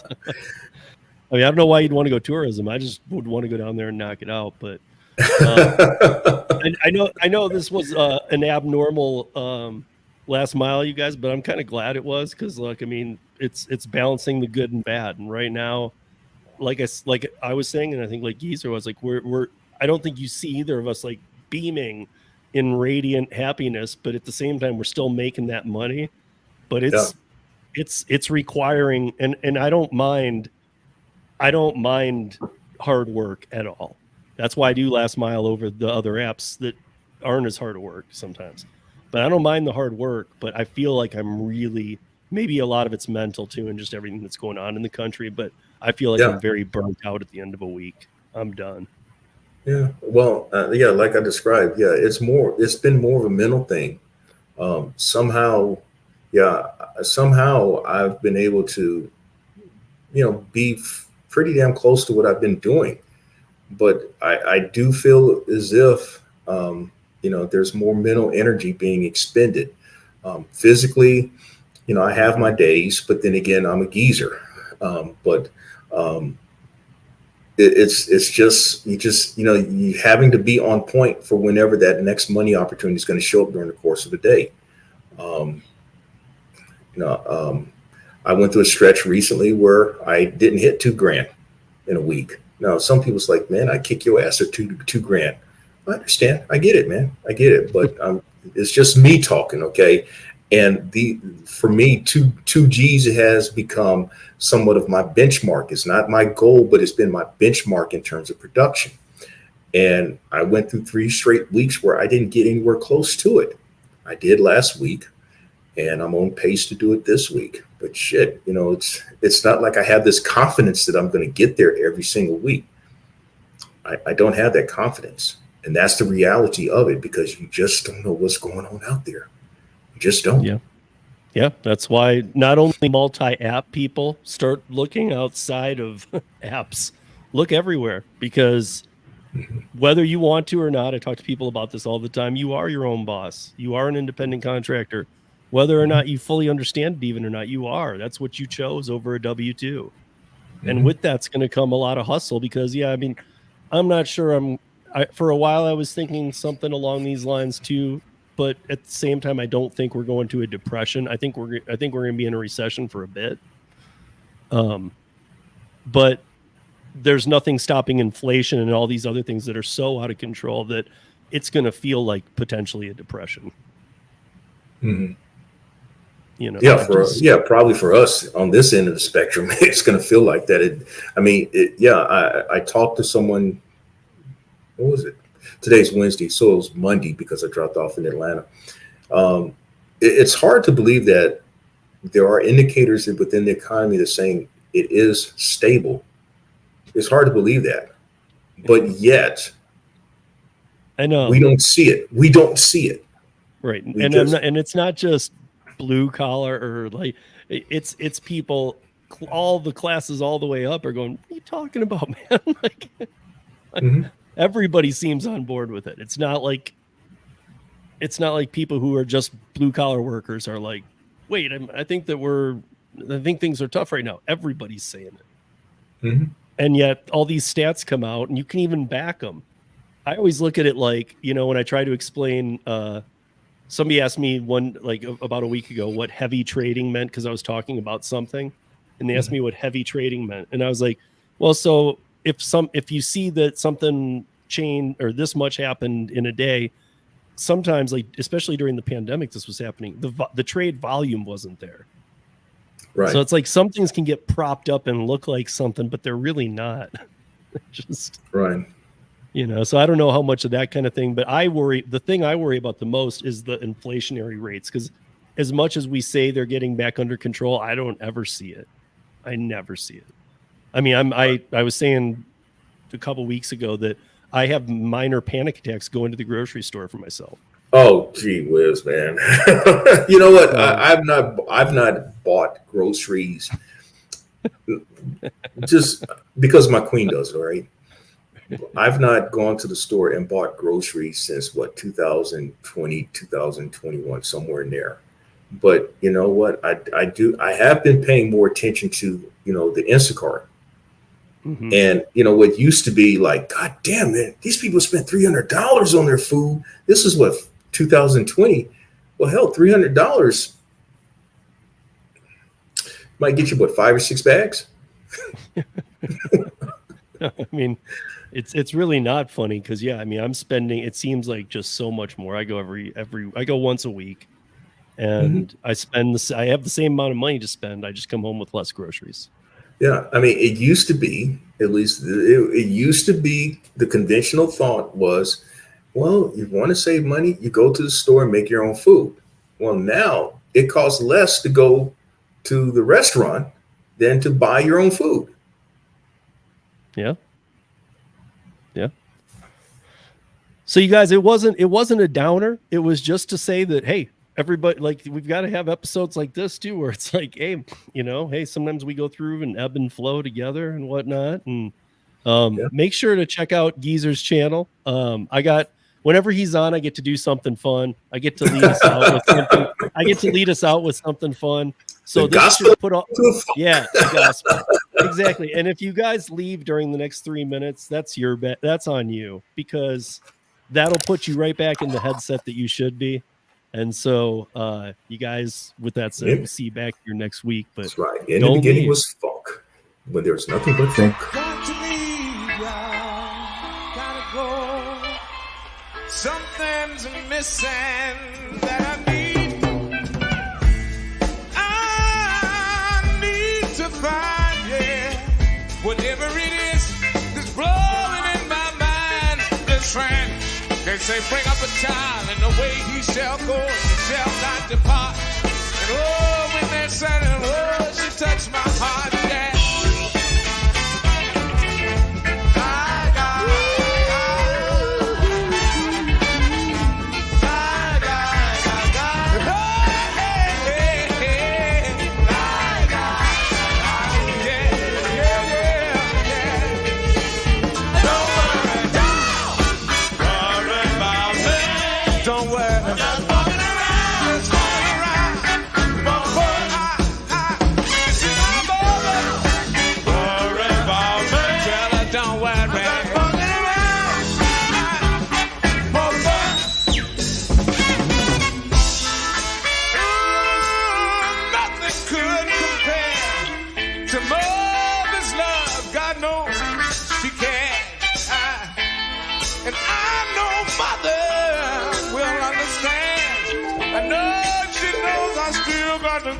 mean, I don't know why you'd want to go tourism. I just would want to go down there and knock it out. But I know this was an abnormal last mile, you guys, but I'm kind of glad it was, because I mean, it's balancing the good and bad. And right now, like I was saying, and I think like Geezer was like, I don't think you see either of us like beaming in radiant happiness, but at the same time, we're still making that money. But it's requiring, and I don't mind hard work at all. That's why I do last mile over the other apps that aren't as hard to work sometimes. But I don't mind the hard work, but I feel like I'm really, maybe a lot of it's mental too, and just everything that's going on in the country. But I feel like I'm very burnt out at the end of a week. I'm done. Yeah. Well, like I described, it's been more of a mental thing. Somehow I've been able to, be pretty damn close to what I've been doing. But I do feel as if, there's more mental energy being expended. Physically, I have my days, but then again, I'm a geezer. It's just you having to be on point for whenever that next money opportunity is going to show up during the course of the day. I went through a stretch recently where I didn't hit $2,000 in a week. Now, some people's like, man, I kick your ass at $2,000. I understand. I get it, man. I get it. But it's just me talking, okay? And for me, two G's has become somewhat of my benchmark. It's not my goal, but it's been my benchmark in terms of production. And I went through 3 straight weeks where I didn't get anywhere close to it. I did last week, and I'm on pace to do it this week. But shit, it's not like I have this confidence that I'm going to get there every single week. I don't have that confidence. And that's the reality of it, because you just don't know what's going on out there. You just don't. Yeah. That's why not only multi-app people start looking outside of apps, look everywhere, because whether you want to or not, I talk to people about this all the time. You are your own boss. You are an independent contractor. Whether or not you fully understand it even or not, you are. That's what you chose over a W-2. And with that's going to come a lot of hustle, because, I mean, I'm not sure for a while I was thinking something along these lines too, but at the same time, I don't think we're going to a depression. I think we're going to be in a recession for a bit. But there's nothing stopping inflation and all these other things that are so out of control that it's going to feel like potentially a depression. Mm-hmm. You know, probably for us on this end of the spectrum, it's going to feel like that. I talked to someone. What was it? Today's Wednesday, so it was Monday because I dropped off in Atlanta. It's hard to believe that there are indicators within the economy that's saying it is stable. It's hard to believe that, but yet I know we don't see it. We don't see it. Right, and it's not just blue collar or like it's people, all the classes all the way up are going, what are you talking about, man? Like mm-hmm. Everybody seems on board with it. It's not like people who are just blue collar workers are like, wait, I think things are tough right now. Everybody's saying it. Mm-hmm. And yet all these stats come out and you can even back them. I always look at it like, you know, when I try to explain, somebody asked me about a week ago what heavy trading meant, because I was talking about something, and they asked me what heavy trading meant. And I was like, well, so if you see that something changed or this much happened in a day, sometimes, like especially during the pandemic, this was happening. The trade volume wasn't there. Right. So it's like some things can get propped up and look like something, but they're really not. Just right. You know, so I don't know how much of that kind of thing, but the thing I worry about the most is the inflationary rates, because as much as we say they're getting back under control, I don't ever see it. I never see it. I mean, I was saying a couple weeks ago that I have minor panic attacks going to the grocery store for myself. Oh, gee whiz, man. You know what? I've not bought groceries just because my queen does it, right? I've not gone to the store and bought groceries since 2020, 2021, somewhere in there. But you know what? I have been paying more attention to, you know, the Instacart. Mm-hmm. And you know what used to be like, God damn it, these people spent $300 on their food. This is 2020. Well, hell, $300 might get you 5 or 6 bags. I mean, it's really not funny because I mean, I'm spending, it seems like just so much more. I go I go once a week, and mm-hmm. I have the same amount of money to spend. I just come home with less groceries. Yeah, I mean, it used to be, at least it used to be, the conventional thought was, well, you want to save money, you go to the store and make your own food. Well, now it costs less to go to the restaurant than to buy your own food. Yeah. So you guys, it wasn't a downer. It was just to say that, hey, everybody, like, we've got to have episodes like this too, where it's like, hey, you know, hey, sometimes we go through and ebb and flow together and whatnot. And make sure to check out Geezer's channel. Whenever he's on, I get to do something fun. I get to lead us out with something. Fun. So the this gospel should put on, the gospel. Exactly. And if you guys leave during the next 3 minutes, that's your bet. That's on you, because that'll put you right back in the headset that you should be. And so, you guys, with that said, we'll see you back here next week. But that's right. In the beginning was funk, when there was nothing but funk. Got to leave, y'all. Gotta go. Something's missing that I need. I need to find, whatever it is that's blowing in my mind. This friend, they say, bring up a child, and the way he shall go, he shall not depart. And oh, when they said it, oh, she touched my heart, yeah. Don't worry. Just walking around.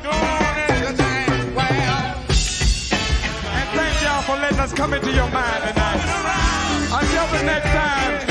doing everything well. And thank y'all for letting us come into your mind tonight. Until the next time.